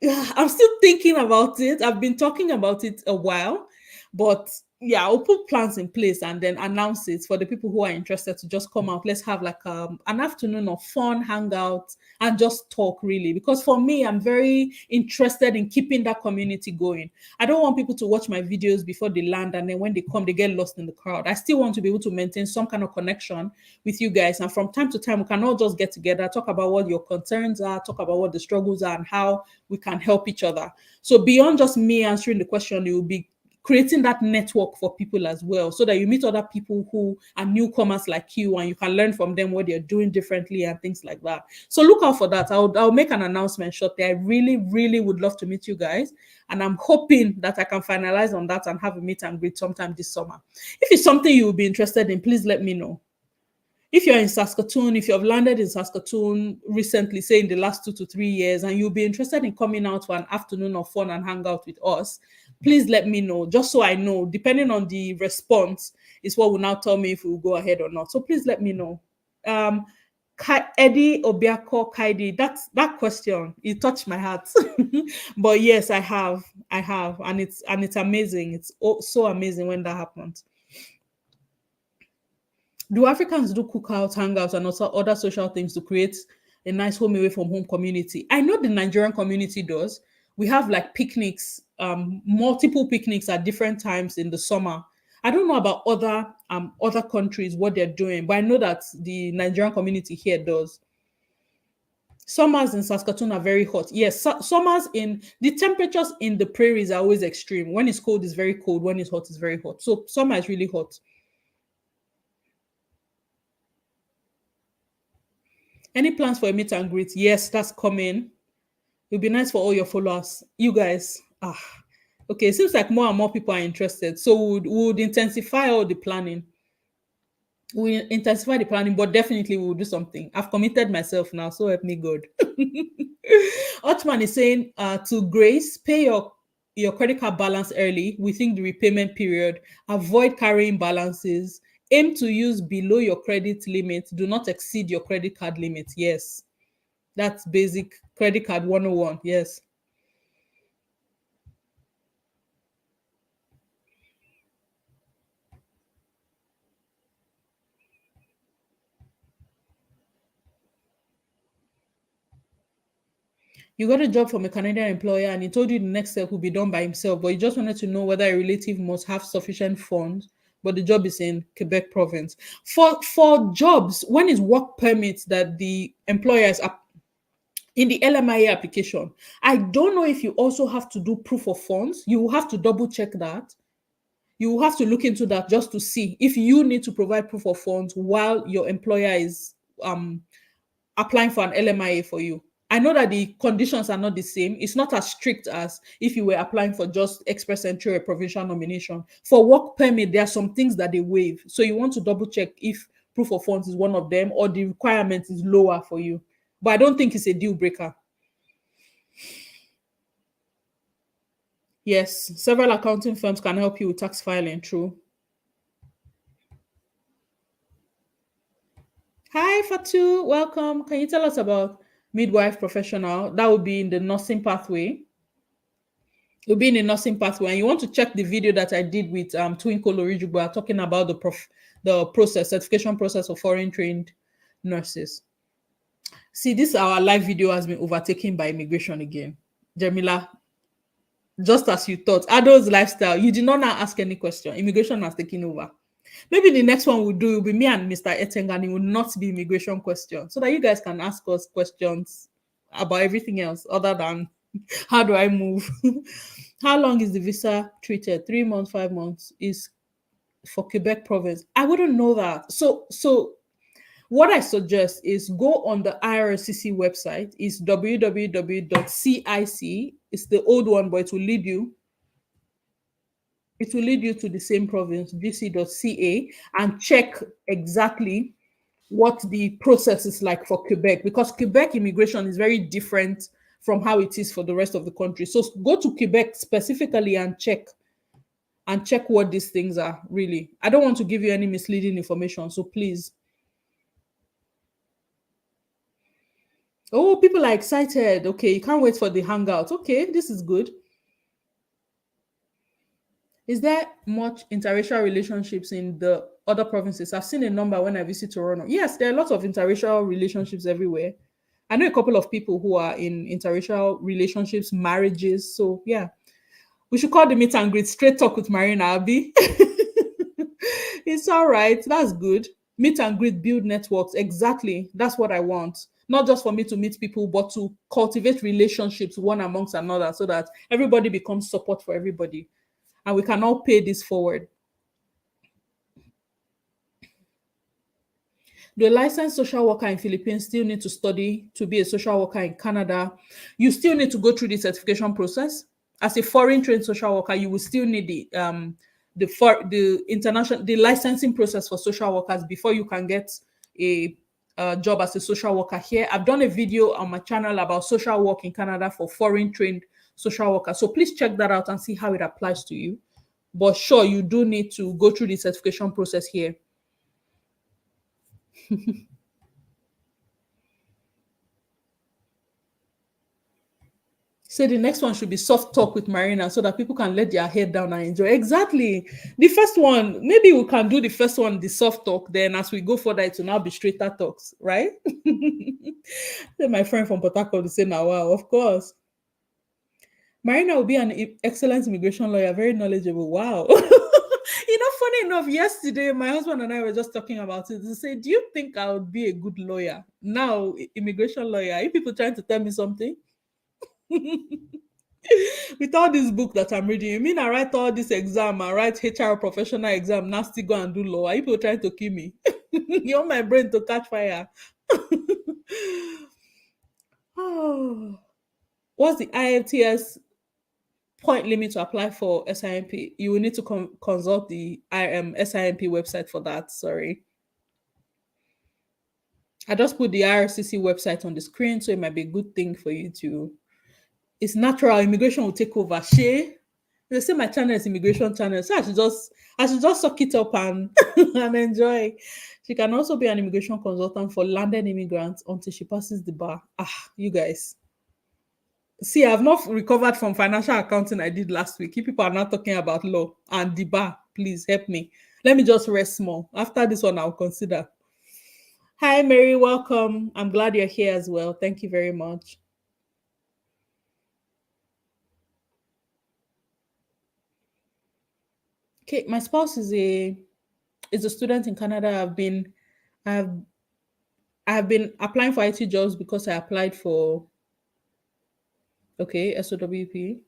I'm still thinking about it. I've been talking about it a while, but yeah, I'll put plans in place and then announce it for the people who are interested to just come out. Let's have like an afternoon of fun, hangout, and just talk really. Because for me, I'm very interested in keeping that community going. I don't want people to watch my videos before they land and then when they come, they get lost in the crowd. I still want to be able to maintain some kind of connection with you guys. And from time to time, we can all just get together, talk about what your concerns are, talk about what the struggles are, and how we can help each other. So beyond just me answering the question, it will be creating that network for people as well so that you meet other people who are newcomers like you and you can learn from them what they're doing differently and things like that. So look out for that. I'll make an announcement shortly. I really, really would love to meet you guys. And I'm hoping that I can finalize on that and have a meet and greet sometime this summer. If it's something you will be interested in, please let me know. If you're in Saskatoon, if you have landed in Saskatoon recently, say in the last 2 to 3 years, and you'll be interested in coming out for an afternoon of fun and hang out with us, please let me know, just so I know. Depending on the response, is what will now tell me if we'll go ahead or not. So please let me know. Um, Eddie Obiako Kaidi, that question, it touched my heart. But yes, I have, and it's amazing. It's so amazing when that happens. Do Africans do cookouts, hangouts, and also other social things to create a nice home away from home community? I know the Nigerian community does. We have like picnics, multiple picnics at different times in the summer. I don't know about other countries what they're doing, but I know that the Nigerian community here does. Summers in Saskatoon are very hot. Yes, summers in the temperatures in the prairies are always extreme. When it's cold, it's very cold. When it's hot, it's very hot. So summer is really hot. Any plans for a meet and greet? Yes, that's coming. It'll be nice for all your followers. You guys. Okay. It seems like more and more people are interested. So we would intensify all the planning. We intensify the planning, but definitely we will do something. I've committed myself now, so help me God. Otman is saying to Grace, pay your credit card balance early within the repayment period. Avoid carrying balances. Aim to use below your credit limit. Do not exceed your credit card limit. Yes, that's basic credit card 101. Yes. You got a job from a Canadian employer and he told you the next step will be done by himself, but you just wanted to know whether a relative must have sufficient funds, but the job is in Quebec province. For jobs, when it's work permits that the employer is up in the LMIA application, I don't know if you also have to do proof of funds. You will have to double check that. You will have to look into that just to see if you need to provide proof of funds while your employer is um applying for an LMIA for you. I know that the conditions are not the same. It's not as strict as if you were applying for just express entry or provincial nomination. For work permit, there are some things that they waive. So you want to double check if proof of funds is one of them or the requirement is lower for you. But I don't think it's a deal breaker. Yes, several accounting firms can help you with tax filing, true. Hi, Fatu. Welcome. Can you tell us about midwife professional? That would be in the nursing pathway. You'll be in a nursing pathway, and you want to check the video that I did with Twinkle Orijuba talking about the process, certification process of foreign trained nurses. See, this our live video has been overtaken by immigration again. Jamila, just as you thought, Ado's lifestyle, you did not now ask any question. Immigration has taken over. Maybe the next one we'll do will be me and Mr. Etengani. It will not be immigration questions, so that you guys can ask us questions about everything else other than how do I move? How long is the visa treated? 3 months, 5 months is for Quebec province. I wouldn't know that. So what I suggest is go on the IRCC website. It's www.cic. It's the old one, but it will lead you to the same province, gc.ca, and check exactly what the process is like for Quebec, because Quebec immigration is very different from how it is for the rest of the country. So go to Quebec specifically and check what these things are really. I don't want to give you any misleading information, so please. Oh, people are excited. Okay, you can't wait for the hangout. Okay, this is good. Is there much interracial relationships in the other provinces? I've seen a number when I visit Toronto. Yes, there are lots of interracial relationships everywhere. I know a couple of people who are in interracial relationships, marriages. So yeah, we should call the meet and greet straight talk with Marina Abby. It's all right. That's good. Meet and greet, build networks. Exactly. That's what I want. Not just for me to meet people, but to cultivate relationships one amongst another so that everybody becomes support for everybody and we can all pay this forward. The licensed social worker in Philippines still need to study to be a social worker in Canada. You still need to go through the certification process. As a foreign trained social worker, you will still need the licensing process for social workers before you can get a, job as a social worker here. I've done a video on my channel about social work in Canada for foreign trained social workers. So please check that out and see how it applies to you. But sure, you do need to go through the certification process here. So the next one should be soft talk with Marina so that people can let their head down and enjoy. Exactly. The first one, maybe we can do the first one, the soft talk. Then as we go further, it will now be straighter talks, right? Then my friend from Port Harcourt will say, now, wow, of course. Marina will be an excellent immigration lawyer, very knowledgeable. Wow. Funny enough, yesterday my husband and I were just talking about it. He said, do you think I would be a good lawyer? Now, immigration lawyer. Are you people trying to tell me something? With all this book that I'm reading, you mean I write all this exam, I write HR professional exam, now still go and do law? Are you people trying to kill me? You want my brain to catch fire? Oh, what's the IFTS point limit to apply for SIMP? You will need to consult the SIMP website for that. Sorry. I just put the IRCC website on the screen, so it might be a good thing for you to. It's natural. Immigration will take over. They say my channel is immigration channel, so I should just suck it up and and enjoy. She can also be an immigration consultant for landed immigrants until she passes the bar. You guys. See, I've not recovered from financial accounting I did last week. You people are not talking about law and the bar. Please help me. Let me just rest small. After this one, I'll consider. Hi, Mary. Welcome. I'm glad you're here as well. Thank you very much. Okay, my spouse is a student in Canada. I've I've been applying for IT jobs because I applied for SOWP.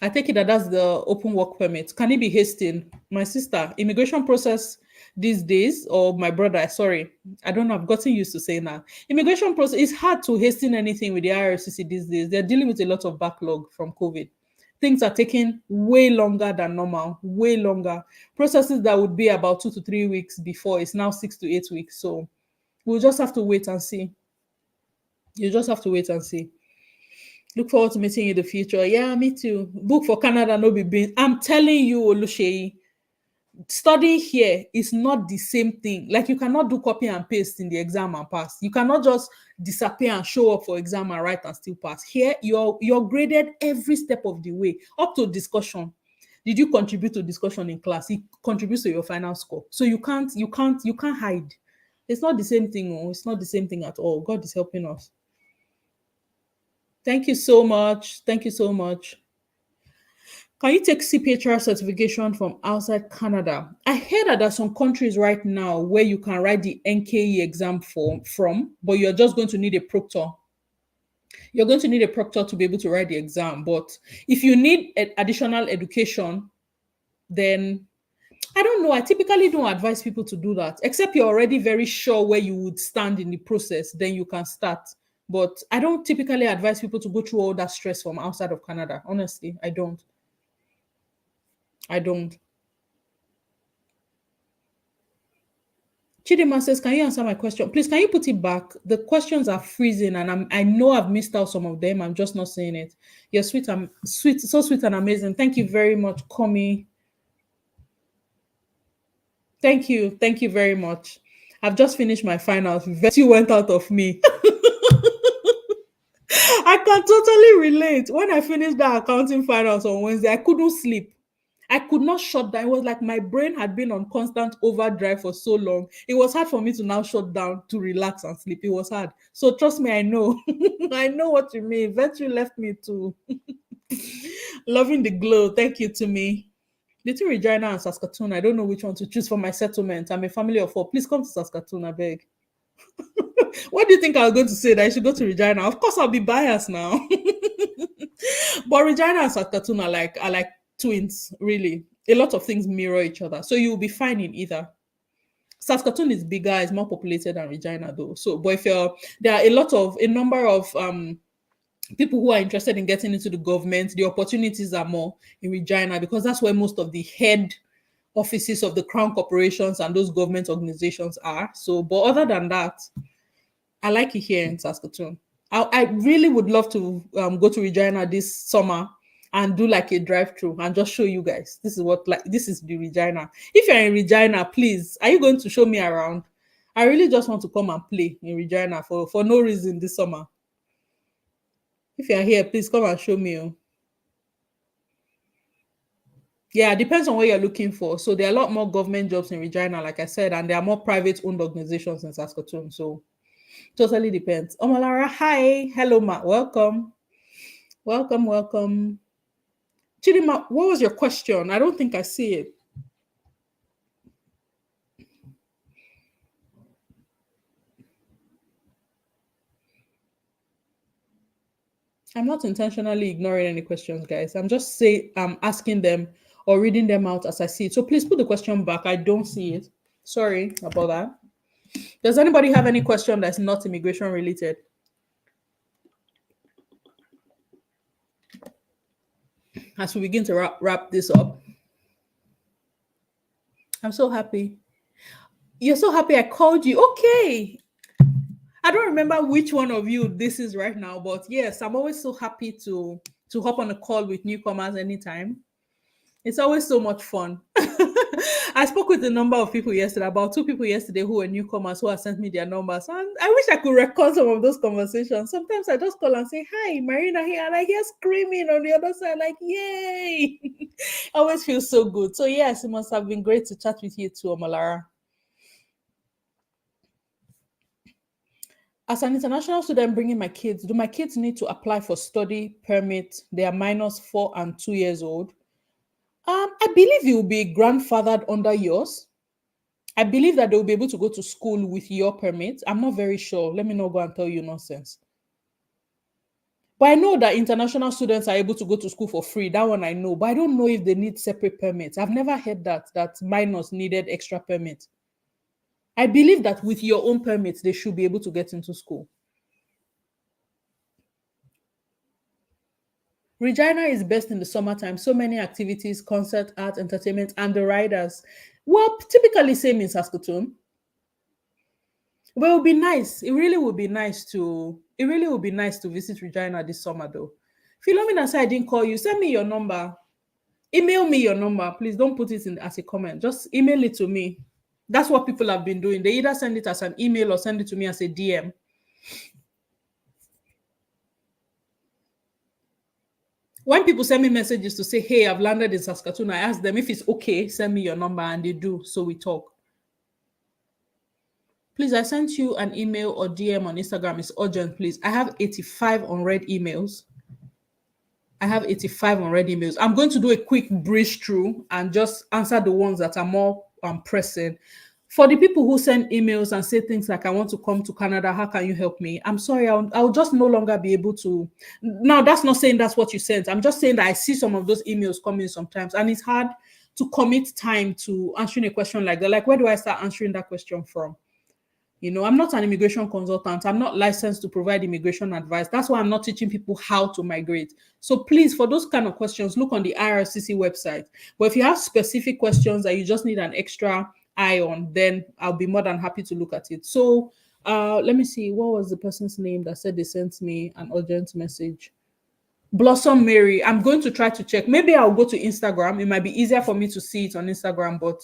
I take it that that's the open work permit. Can it be hastened? My sister, immigration process these days, or my brother, sorry, I don't know. I've gotten used to saying that. Immigration process, it's hard to hasten anything with the IRCC these days. They're dealing with a lot of backlog from COVID. Things are taking way longer than normal, way longer. Processes that would be about 2 to 3 weeks before, it's now 6 to 8 weeks. So we'll just have to wait and see. You just have to wait and see. Look forward to meeting you in the future. Yeah, me too. Book for Canada, no be being. I'm telling you, Oluseyi, studying here is not the same thing. Like you cannot do copy and paste in the exam and pass. You cannot just disappear and show up for exam and write and still pass. Here, you're graded every step of the way, up to discussion. Did you contribute to discussion in class? It contributes to your final score. So you can't hide. It's not the same thing. Oh, it's not the same thing at all. God is helping us. Thank you so much. Thank you so much. Can you take CPHR certification from outside Canada? I heard that there's some countries right now where you can write the NKE exam from, but you're just going to need a proctor. You're going to need a proctor to be able to write the exam. But if you need additional education, then I don't know. I typically don't advise people to do that, except you're already very sure where you would stand in the process, then you can start. But I don't typically advise people to go through all that stress from outside of Canada. Honestly, I don't. I don't. Chidima says, can you answer my question? Please, can you put it back? The questions are freezing and I know I've missed out some of them. I'm just not saying it. You're sweet and sweet, so sweet and amazing. Thank you very much, Komi. Thank you. Thank you very much. I've just finished my finals. Virtue went out of me. I can totally relate. When I finished that accounting finals on Wednesday, I couldn't sleep. I could not shut down. It was like my brain had been on constant overdrive for so long. It was hard for me to now shut down to relax and sleep. It was hard. So trust me, I know. I know what you mean. Virtue left me too. Loving the glow. Thank you to me. Between Regina and Saskatoon, I don't know which one to choose for my settlement. I'm a family of four. Please come to Saskatoon, I beg. What do you think I was going to say? That I should go to Regina? Of course, I'll be biased now. But Regina and Saskatoon are like twins, really. A lot of things mirror each other. So you'll be fine in either. Saskatoon is bigger, is more populated than Regina though. So but if you're there are a number of people who are interested in getting into the government, the opportunities are more in Regina because that's where most of the head offices of the crown corporations and those government organizations are. So, but other than that, I like it here in Saskatoon. I really would love to go to Regina this summer and do like a drive-through and just show you guys. This is the Regina. If you're in Regina, please, are you going to show me around? I really just want to come and play in Regina for no reason this summer. If you're here, please come and show me. Oh. Yeah, it depends on what you're looking for. So there are a lot more government jobs in Regina, like I said, and there are more private-owned organizations in Saskatoon. So totally depends. Omalara, hi. Hello, Ma. Welcome. Welcome, welcome. Chidima, what was your question? I don't think I see it. I'm not intentionally ignoring any questions, guys. I'm asking them or reading them out as I see it. So please put the question back. I don't see it. Sorry about that. Does anybody have any question that's not immigration related? As we begin to wrap this up. I'm so happy. You're so happy I called you. Okay. I don't remember which one of you this is right now, but yes, I'm always so happy to hop on a call with newcomers anytime. It's always so much fun. I spoke with a number of people yesterday, about two people yesterday who were newcomers who have sent me their numbers. And I wish I could record some of those conversations. Sometimes I just call and say, hi, Marina here. And I hear screaming on the other side, like, yay. Always feels so good. So yes, it must have been great to chat with you too, Omalara. As an international student bringing my kids, do my kids need to apply for study permit? They are minus 4 and 2 years old. I believe you will be grandfathered under yours. I believe that they will be able to go to school with your permit. I'm not very sure. Let me not go and tell you nonsense. But I know that international students are able to go to school for free. That one I know. But I don't know if they need separate permits. I've never heard that minors needed extra permits. I believe that with your own permits, they should be able to get into school. Regina is best in the summertime. So many activities, concert, art, entertainment, and the riders. Well, typically same in Saskatoon. But it would be nice. It really would be nice to. It really would be nice to visit Regina this summer, though. Philomena said I didn't call you. Send me your number. Email me your number. Please don't put it in as a comment. Just email it to me. That's what people have been doing. They either send it as an email or send it to me as a DM. When people send me messages to say, hey, I've landed in Saskatoon, I ask them if it's okay, send me your number, and they do. So we talk. Please, I sent you an email or DM on Instagram. It's urgent, please. I have 85 unread emails. I'm going to do a quick breeze through and just answer the ones that are more pressing. For the people who send emails and say things like, I want to come to Canada, how can you help me? I'm sorry, I'll just no longer be able to. Now, that's not saying that's what you sent. I'm just saying that I see some of those emails coming sometimes, and it's hard to commit time to answering a question like that. Like, where do I start answering that question from? I'm not an immigration consultant. I'm not licensed to provide immigration advice. That's why I'm not teaching people how to migrate. So please, for those kind of questions, look on the IRCC website. But if you have specific questions that you just need an extra eye on, then I'll be more than happy to look at it. So let me see. What was the person's name that said they sent me an urgent message? Blossom Mary. I'm going to try to check. Maybe I'll go to Instagram. It might be easier for me to see it on Instagram, but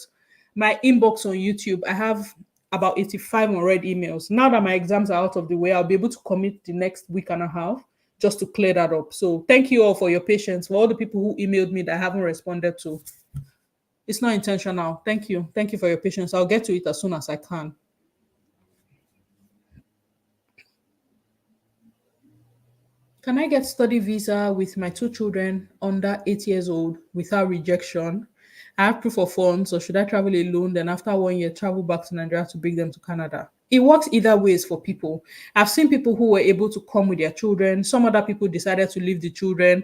my inbox on YouTube, I have about 85 unread emails. Now that my exams are out of the way, I'll be able to commit the next week and a half just to clear that up. So thank you all for your patience. For all the people who emailed me that I haven't responded to, it's not intentional. Thank you. Thank you for your patience. I'll get to it as soon as I can. Can I get study visa with my two children under 8 years old without rejection? I have proof of funds, or should I travel alone? Then after 1 year, travel back to Nigeria to bring them to Canada. It works either ways for people. I've seen people who were able to come with their children. Some other people decided to leave the children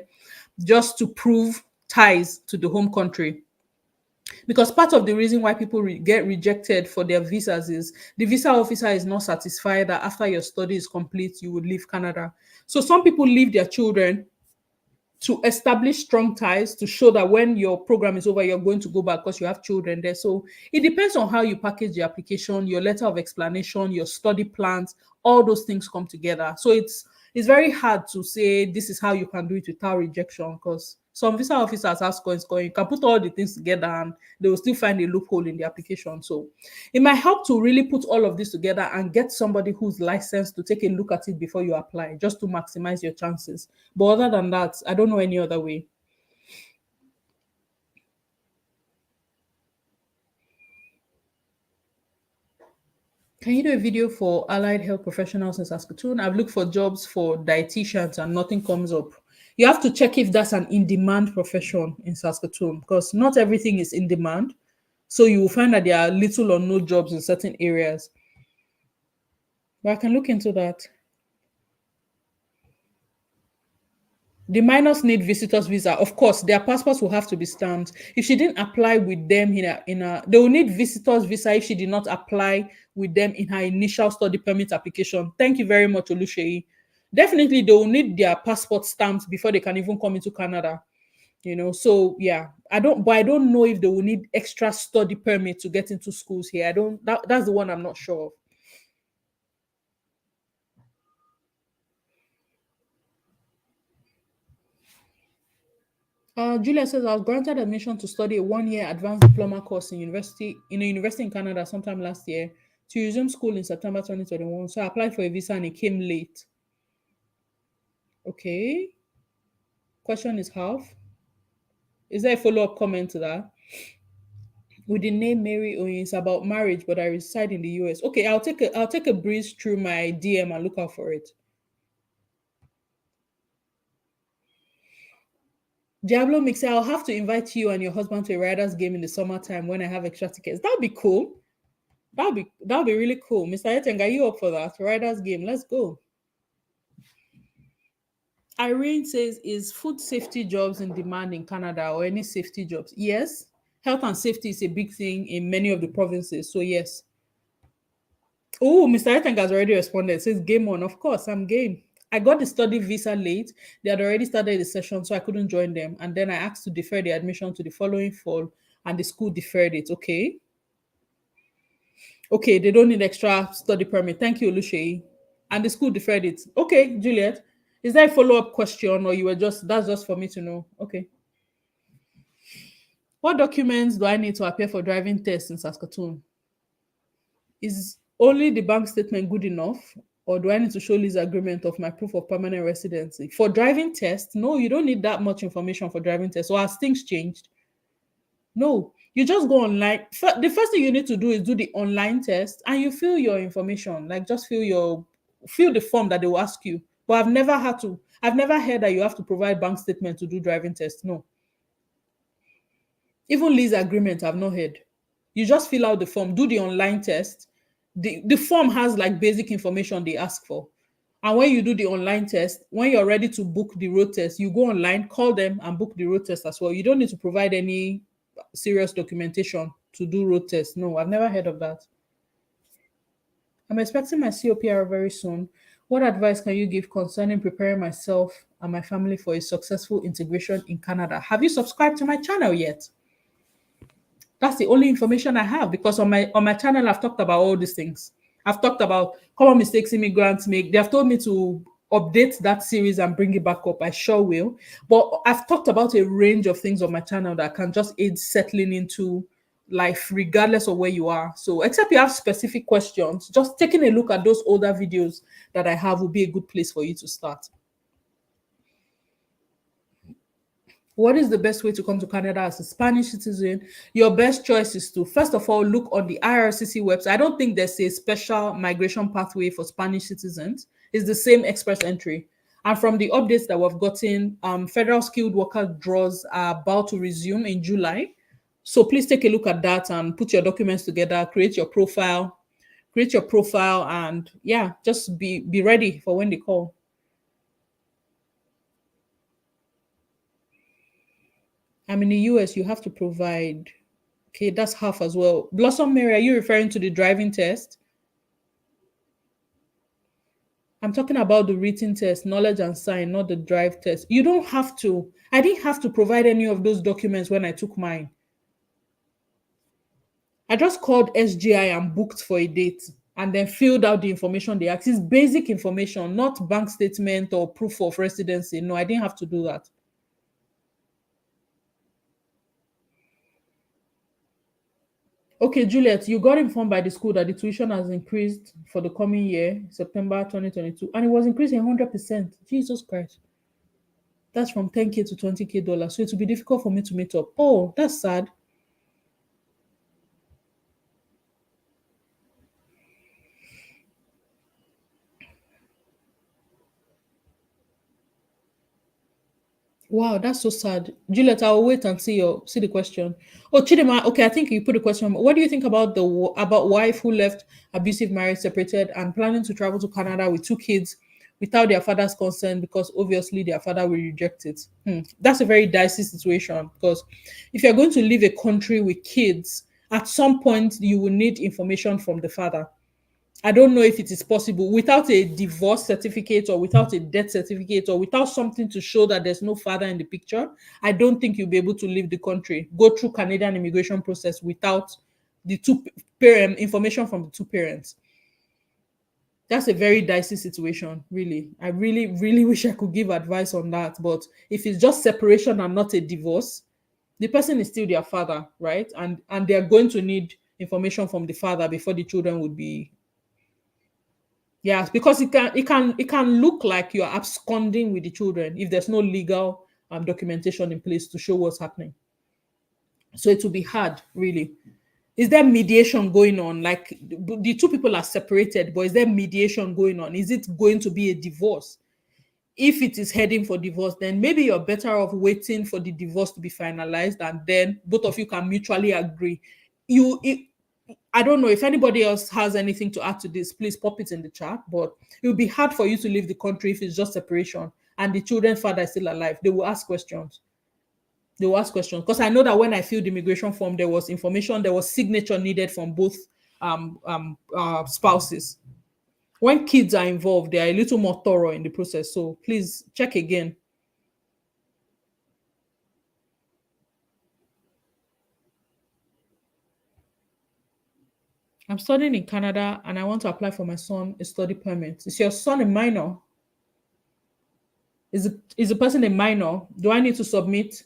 just to prove ties to the home country. Because part of the reason why people get rejected for their visas is the visa officer is not satisfied that after your study is complete, you would leave Canada. So some people leave their children to establish strong ties to show that when your program is over, you're going to go back because you have children there. So it depends on how you package the application, your letter of explanation, your study plans, all those things come together. So it's very hard to say this is how you can do it without rejection, because some visa officers have scores going. You can put all the things together and they will still find a loophole in the application. So it might help to really put all of this together and get somebody who's licensed to take a look at it before you apply, just to maximize your chances. But other than that, I don't know any other way. Can you do a video for allied health professionals in Saskatoon? I've looked for jobs for dietitians and nothing comes up. You have to check if that's an in-demand profession in Saskatoon, because not everything is in demand. So you will find that there are little or no jobs in certain areas. But I can look into that. The minors need visitors visa. Of course, their passports will have to be stamped. If she didn't apply with them they will need visitors visa if she did not apply with them in her initial study permit application. Thank you very much, Oluseyi. Definitely, they will need their passport stamped before they can even come into Canada. So yeah, I don't know if they will need extra study permit to get into schools here. I don't. That's the one I'm not sure of. Julia says I was granted admission to study a 1 year advanced diploma course in a university in Canada sometime last year to resume school in September 2021. So I applied for a visa and it came late. Okay. Question is half. Is there a follow-up comment to that? With the name Mary Owens about marriage, but I reside in the US. Okay, I'll take a breeze through my DM and look out for it. Diablo Mix, I'll have to invite you and your husband to a Riders game in the summertime when I have extra tickets. That'd be cool. That'd be really cool. Mr. Eteng, are you up for that? Riders game. Let's go. Irene says, is food safety jobs in demand in Canada or any safety jobs? Yes. Health and safety is a big thing in many of the provinces. So, yes. Oh, Mr. Etang has already responded. Says, game on. Of course, I'm game. I got the study visa late. They had already started the session, so I couldn't join them. And then I asked to defer the admission to the following fall, and the school deferred it. Okay. Okay, they don't need extra study permit. Thank you, Oluseyi. And the school deferred it. Okay, Juliet. Is there a follow-up question or you were just that's just for me to know? Okay. What documents do I need to appear for driving tests in Saskatoon? Is only the bank statement good enough? Or do I need to show lease agreement of my proof of permanent residency? For driving tests, no, you don't need that much information for driving tests. So has things changed? No, you just go online. The first thing you need to do is do the online test and you fill your information. Like just fill the form that they will ask you. But I've never heard that you have to provide bank statement to do driving test. No. Even lease agreement, I've not heard. You just fill out the form, do the online test. The form has like basic information they ask for. And when you do the online test, when you're ready to book the road test, you go online, call them and book the road test as well. You don't need to provide any serious documentation to do road test. No, I've never heard of that. I'm expecting my COPR very soon. What advice can you give concerning preparing myself and my family for a successful integration in Canada? Have you subscribed to my channel yet? That's the only information I have because on my channel I've talked about all these things. I've talked about common mistakes immigrants make. They have told me to update that series and bring it back up. I sure will. But I've talked about a range of things on my channel that can just aid settling into life regardless of where you are. So except you have specific questions, just taking a look at those older videos that I have will be a good place for you to start. What is the best way to come to Canada as a Spanish citizen? Your best choice is to, first of all, look on the IRCC website. I don't think there's a special migration pathway for Spanish citizens. It's the same express entry. And from the updates that we've gotten, federal skilled worker draws are about to resume in July. So please take a look at that and put your documents together, create your profile, and yeah, just be ready for when they call. I'm in the US, you have to provide. Okay, that's half as well. Blossom Mary, are you referring to the driving test? I'm talking about the written test, knowledge and sign, not the drive test. You don't have to. I didn't have to provide any of those documents when I took mine. I just called SGI and booked for a date and then filled out the information they asked. It's basic information, not bank statement or proof of residency. No, I didn't have to do that. Okay, Juliet, you got informed by the school that the tuition has increased for the coming year, September 2022, and it was increasing 100%. Jesus Christ. That's from 10K to 20K dollars. So it will be difficult for me to meet up. Oh, that's sad. Wow, that's so sad. Juliet, I'll wait and see the question. Oh, Chidima, okay, I think you put a question. What do you think about about wife who left abusive marriage, separated, and planning to travel to Canada with two kids without their father's consent because obviously their father will reject it? That's a very dicey situation because if you're going to leave a country with kids, at some point you will need information from the father. I don't know if it is possible without a divorce certificate or without a death certificate or without something to show that there's no father in the picture. I don't think you'll be able to leave the country, go through Canadian immigration process without the two parent information from the two parents. That's a very dicey situation, really. I really, really wish I could give advice on that. But if it's just separation and not a divorce, the person is still their father, right? And they're going to need information from the father before the children would be. Yes, because it can look like you're absconding with the children if there's no legal documentation in place to show what's happening. So it will be hard, really. Is there mediation going on? Like the two people are separated, but is there mediation going on? Is it going to be a divorce? If it is heading for divorce, then maybe you're better off waiting for the divorce to be finalized, and then both of you can mutually agree. I don't know if anybody else has anything to add to this. Please pop it in the chat. But it will be hard for you to leave the country if it's just separation and the children's father is still alive, they will ask questions. They will ask questions because I know that when I filled the immigration form, there was information, there was signature needed from both spouses. When kids are involved, they are a little more thorough in the process. So please check again. I'm studying in Canada and I want to apply for my son a study permit. Is your son a minor? Is the person a minor? Do I need to submit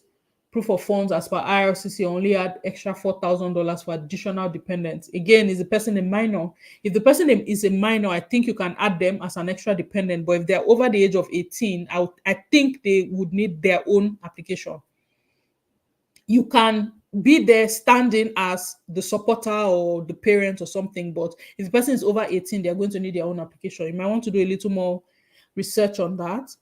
proof of funds as per IRCC? Only add extra $4,000 for additional dependents. Again, is the person a minor? If the person is a minor, I think you can add them as an extra dependent. But if they're over the age of 18, I think they would need their own application. You can be there standing as the supporter or the parent or something, but if the person is over 18, they're going to need their own application. You might want to do a little more research on that.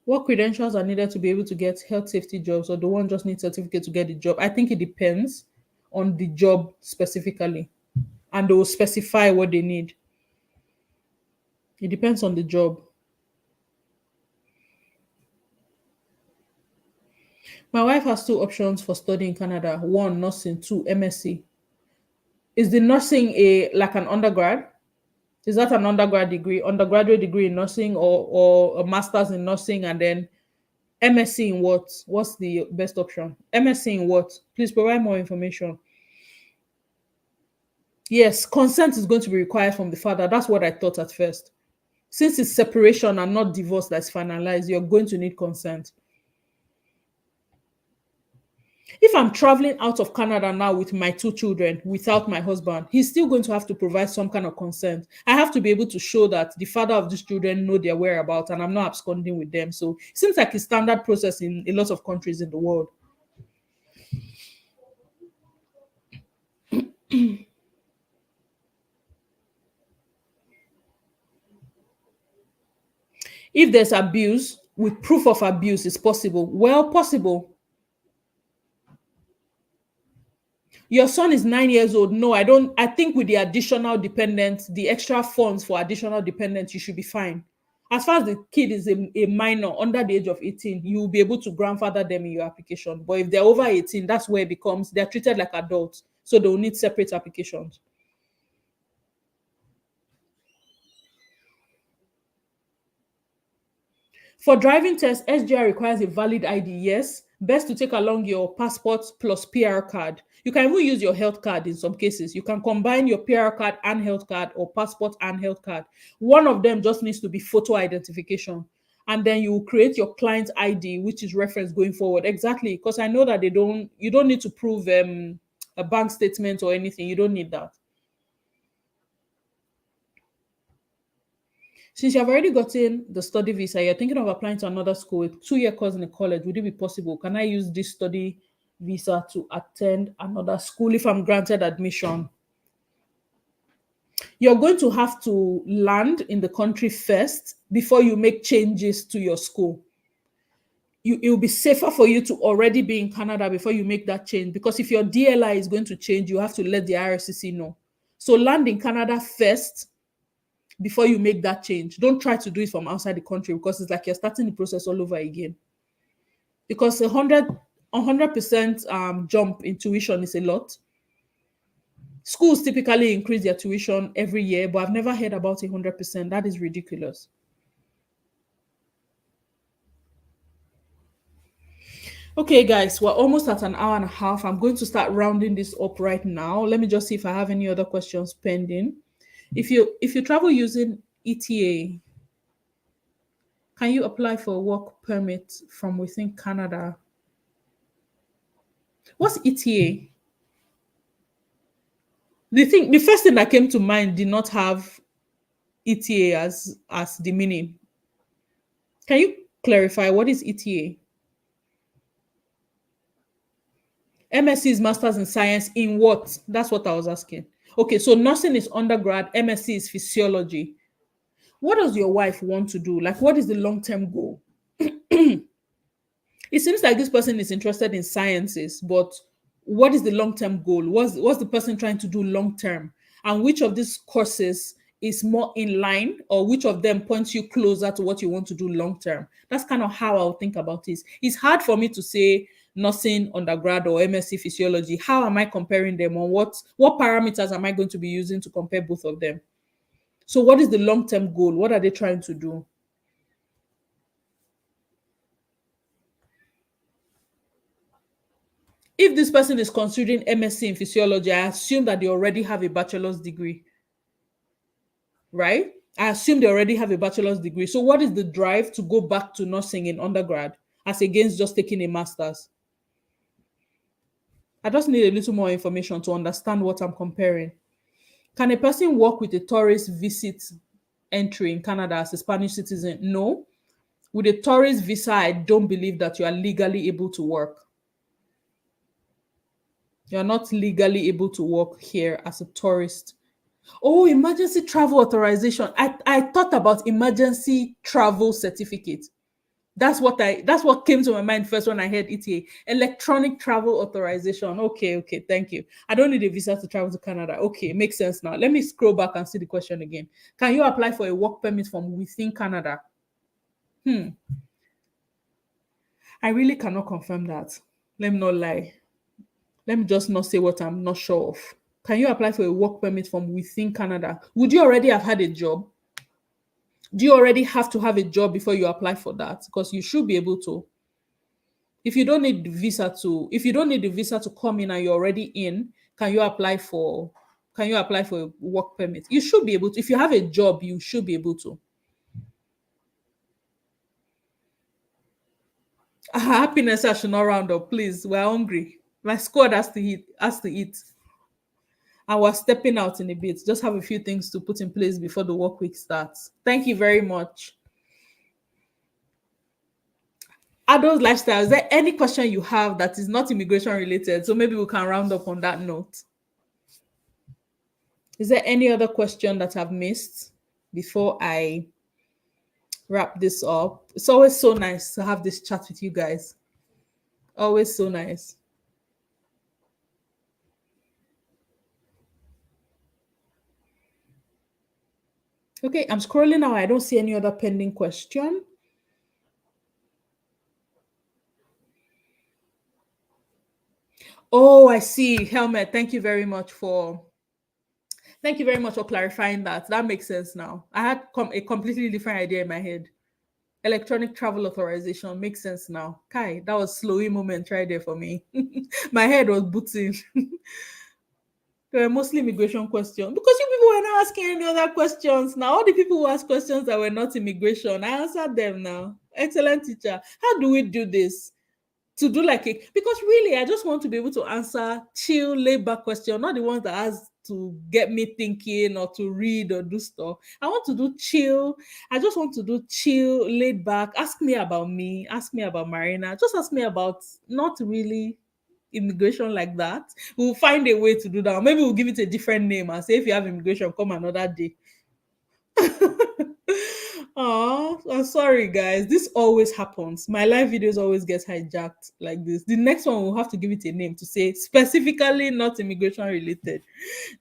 What credentials are needed to be able to get health safety jobs, or the one just needs certificate to get the job? I think it depends on the job specifically, and they will specify what they need. It depends on the job. My wife has two options for studying in Canada. One, nursing. Two, MSc. Is the nursing like an undergrad? Is that an undergrad degree, undergraduate degree in nursing, or a master's in nursing, and then MSc in what? What's the best option? MSc in what? Please provide more information. Yes, consent is going to be required from the father. That's what I thought at first. Since it's separation and not divorce that's finalized, you're going to need consent. If I'm traveling out of Canada now with my two children without my husband, he's still going to have to provide some kind of consent. I have to be able to show that the father of these children know their whereabouts and I'm not absconding with them. So it seems like a standard process in a lot of countries in the world. If there's abuse, with proof of abuse, is possible. Well, possible. Your son is 9 years old. No, I don't. I think with the additional dependents, the extra funds for additional dependents, you should be fine. As far as the kid is a minor under the age of 18, you will be able to grandfather them in your application. But if they're over 18, that's where it becomes, they're treated like adults. So they'll need separate applications. For driving test, SGR requires a valid ID. Yes, best to take along your passport plus PR card. You can even use your health card in some cases. You can combine your PR card and health card, or passport and health card. One of them just needs to be photo identification. And then you create your client ID, which is reference going forward. Exactly, because I know that you don't need to prove a bank statement or anything. You don't need that. Since you have already gotten the study visa, you're thinking of applying to another school, a 2-year course in a college. Would it be possible? Can I use this study visa to attend another school if I'm granted admission? You're going to have to land in the country first before you make changes to your school. It will be safer for you to already be in Canada before you make that change, because if your DLI is going to change, you have to let the IRCC know. So land in Canada first before you make that change. Don't try to do it from outside the country, because it's like you're starting the process all over again. Because 100% jump in tuition is a lot. Schools typically increase their tuition every year, but I've never heard about 100%. That is ridiculous. Okay, guys, we're almost at an hour and a half. I'm going to start rounding this up right now. Let me just see if I have any other questions pending. If you travel using ETA, can you apply for a work permit from within Canada? What's ETA? The first thing that came to mind did not have ETA as the meaning. Can you clarify what is ETA? MSc is Masters in Science in what? That's what I was asking. Okay, so nursing is undergrad, MSc is physiology. What does your wife want to do? Like, what is the long-term goal? It seems like this person is interested in sciences, but what is the long-term goal? What's the person trying to do long-term? And which of these courses is more in line, or which of them points you closer to what you want to do long term. That's kind of how I'll think about this. It's hard for me to say nursing undergrad or MSc physiology. How am I comparing them, or what parameters am I going to be using to compare both of them? So what is the long-term goal? What are they trying to do? If this person is considering MSc in physiology, I assume that they already have a bachelor's degree, right? I assume they already have a bachelor's degree. So what is the drive to go back to nursing in undergrad as against just taking a master's? I just need a little more information to understand what I'm comparing. Can a person work with a tourist visit entry in Canada as a Spanish citizen? No. With a tourist visa, I don't believe that you are legally able to work. You're not legally able to work here as a tourist. Oh, emergency travel authorization. I thought about emergency travel certificate. That's what came to my mind first when I heard ETA. Electronic travel authorization. Okay, okay, thank you. I don't need a visa to travel to Canada. Okay, makes sense now. Let me scroll back and see the question again. Can you apply for a work permit from within Canada? I really cannot confirm that. Let me not lie. Let me just not say what I'm not sure of. Can you apply for a work permit from within Canada? Would you already have had a job? Do you already have to have a job before you apply for that? Because you should be able to. If you don't need the visa to come in and you're already in, can you apply for a work permit? You should be able to. If you have a job, you should be able to. Happiness, I should not round up, please. We're hungry. My squad has to eat. And we're stepping out in a bit. Just have a few things to put in place before the work week starts. Thank you very much. Adult lifestyle. Is there any question you have that is not immigration related? So maybe we can round up on that note. Is there any other question that I've missed before I wrap this up? It's always so nice to have this chat with you guys. Always so nice. Okay, I'm scrolling now. I don't see any other pending question. Oh, I see. Helmet, thank you very much for clarifying that. That makes sense now. I had a completely different idea in my head. Electronic travel authorization makes sense now. Kai, that was slowy moment right there for me. My head was booting. They were mostly immigration questions because you people were not asking any other questions. Now, all the people who asked questions that were not immigration, I answered them now. Excellent teacher. How do we do this? To do like a, because really I just want to be able to answer chill, laid back question, not the ones that has to get me thinking or to read or do stuff. I want to do chill. I just want to do chill, laid back. Ask me about me, ask me about Marina, just ask me about not really immigration like that. We'll find a way to do that. Maybe we'll give it a different name and say if you have immigration, come another day. Oh, I'm sorry, guys. This always happens. My live videos always get hijacked like this. The next one we'll have to give it a name to say specifically not immigration related.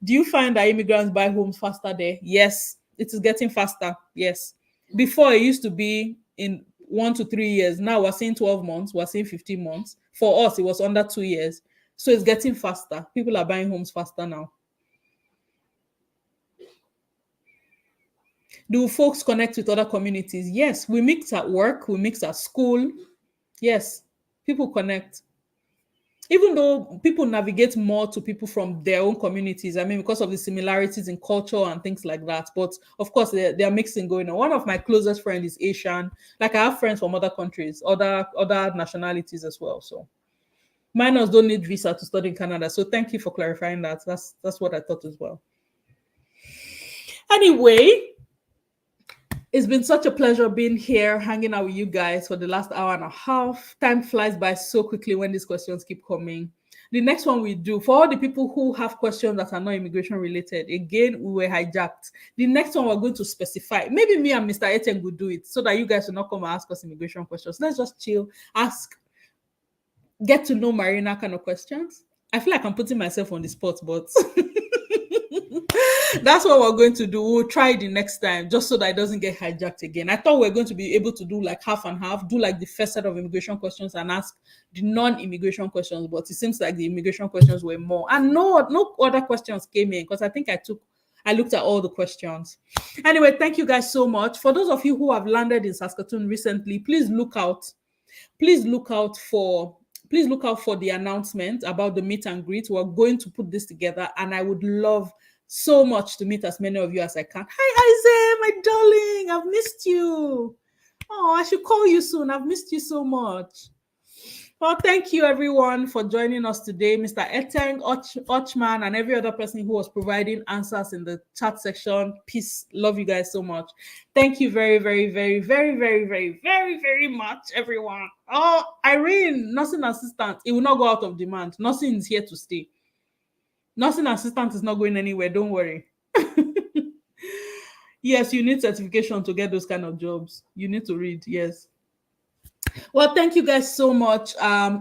Do you find that immigrants buy homes faster there? Yes, it is getting faster. Yes. Before it used to be in 1 to 3 years. Now we're seeing 12 months, we're seeing 15 months. For us, it was under 2 years. So it's getting faster. People are buying homes faster now. Do folks connect with other communities? Yes, we mix at work, we mix at school. Yes, people connect. Even though people navigate more to people from their own communities, I mean, because of the similarities in culture and things like that. But of course, they're mixing going on. One of my closest friends is Asian. Like I have friends from other countries, other nationalities as well. So minors don't need visa to study in Canada. So thank you for clarifying that. That's what I thought as well. Anyway, it's been such a pleasure being here, hanging out with you guys for the last hour and a half. Time flies by so quickly when these questions keep coming. The next one we do, for all the people who have questions that are not immigration related, again, we were hijacked. The next one we're going to specify. Maybe me and Mr. Etienne will do it so that you guys will not come and ask us immigration questions. Let's just chill, ask, get to know Marina kind of questions. I feel like I'm putting myself on the spot, but That's what we're going to do. We'll try it the next time just so that it doesn't get hijacked again. I thought we are going to be able to do like half and half, do like the first set of immigration questions and ask the non-immigration questions, but it seems like the immigration questions were more. And no other questions came in because I think I looked at all the questions. Anyway, thank you guys so much. For those of you who have landed in Saskatoon recently, please look out for the announcement about the meet and greet. We're going to put this together, and I would love so much to meet as many of you as I can. Hi, Isaiah, my darling. I've missed you. Oh, I should call you soon. I've missed you so much. Well, thank you everyone for joining us today, Mr. Eteng, Ochman, and every other person who was providing answers in the chat section. Peace. Love you guys so much. Thank you very, very, very, very, very, very, very, very much, everyone. Oh, Irene, nursing assistant. It will not go out of demand. Nursing is here to stay. Nursing assistant is not going anywhere. Don't worry. Yes, you need certification to get those kind of jobs. You need to read. Yes. Well, thank you guys so much.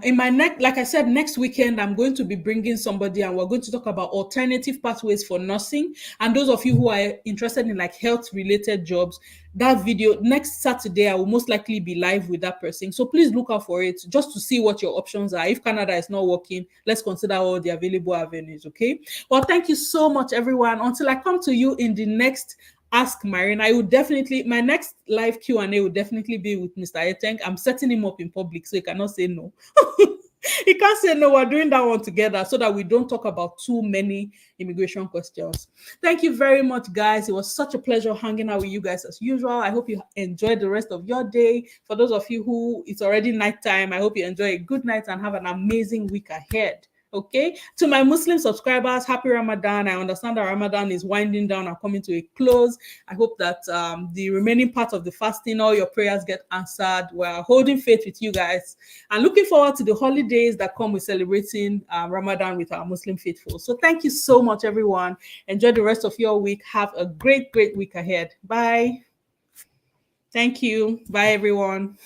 In my like I said, next weekend, I'm going to be bringing somebody and we're going to talk about alternative pathways for nursing. And those of you who are interested in like health related jobs, that video next Saturday, I will most likely be live with that person. So please look out for it just to see what your options are. If Canada is not working, let's consider all the available avenues. Okay. Well, thank you so much, everyone. Until I come to you in the next Ask Marina. I would definitely, my next live Q&A would definitely be with Mr. Eteng. I'm setting him up in public, so he cannot say no. He can't say no. We're doing that one together so that we don't talk about too many immigration questions. Thank you very much, guys. It was such a pleasure hanging out with you guys as usual. I hope you enjoyed the rest of your day. For those of you who it's already nighttime, I hope you enjoy a good night and have an amazing week ahead. Okay, to my Muslim subscribers, happy Ramadan. I understand that Ramadan is winding down and coming to a close. I hope that the remaining part of the fasting, all your prayers get answered. We're holding faith with you guys and looking forward to the holidays that come with celebrating Ramadan with our Muslim faithful. So thank you so much, everyone. Enjoy the rest of your week. Have a great, great week ahead. Bye. Thank you. Bye, everyone.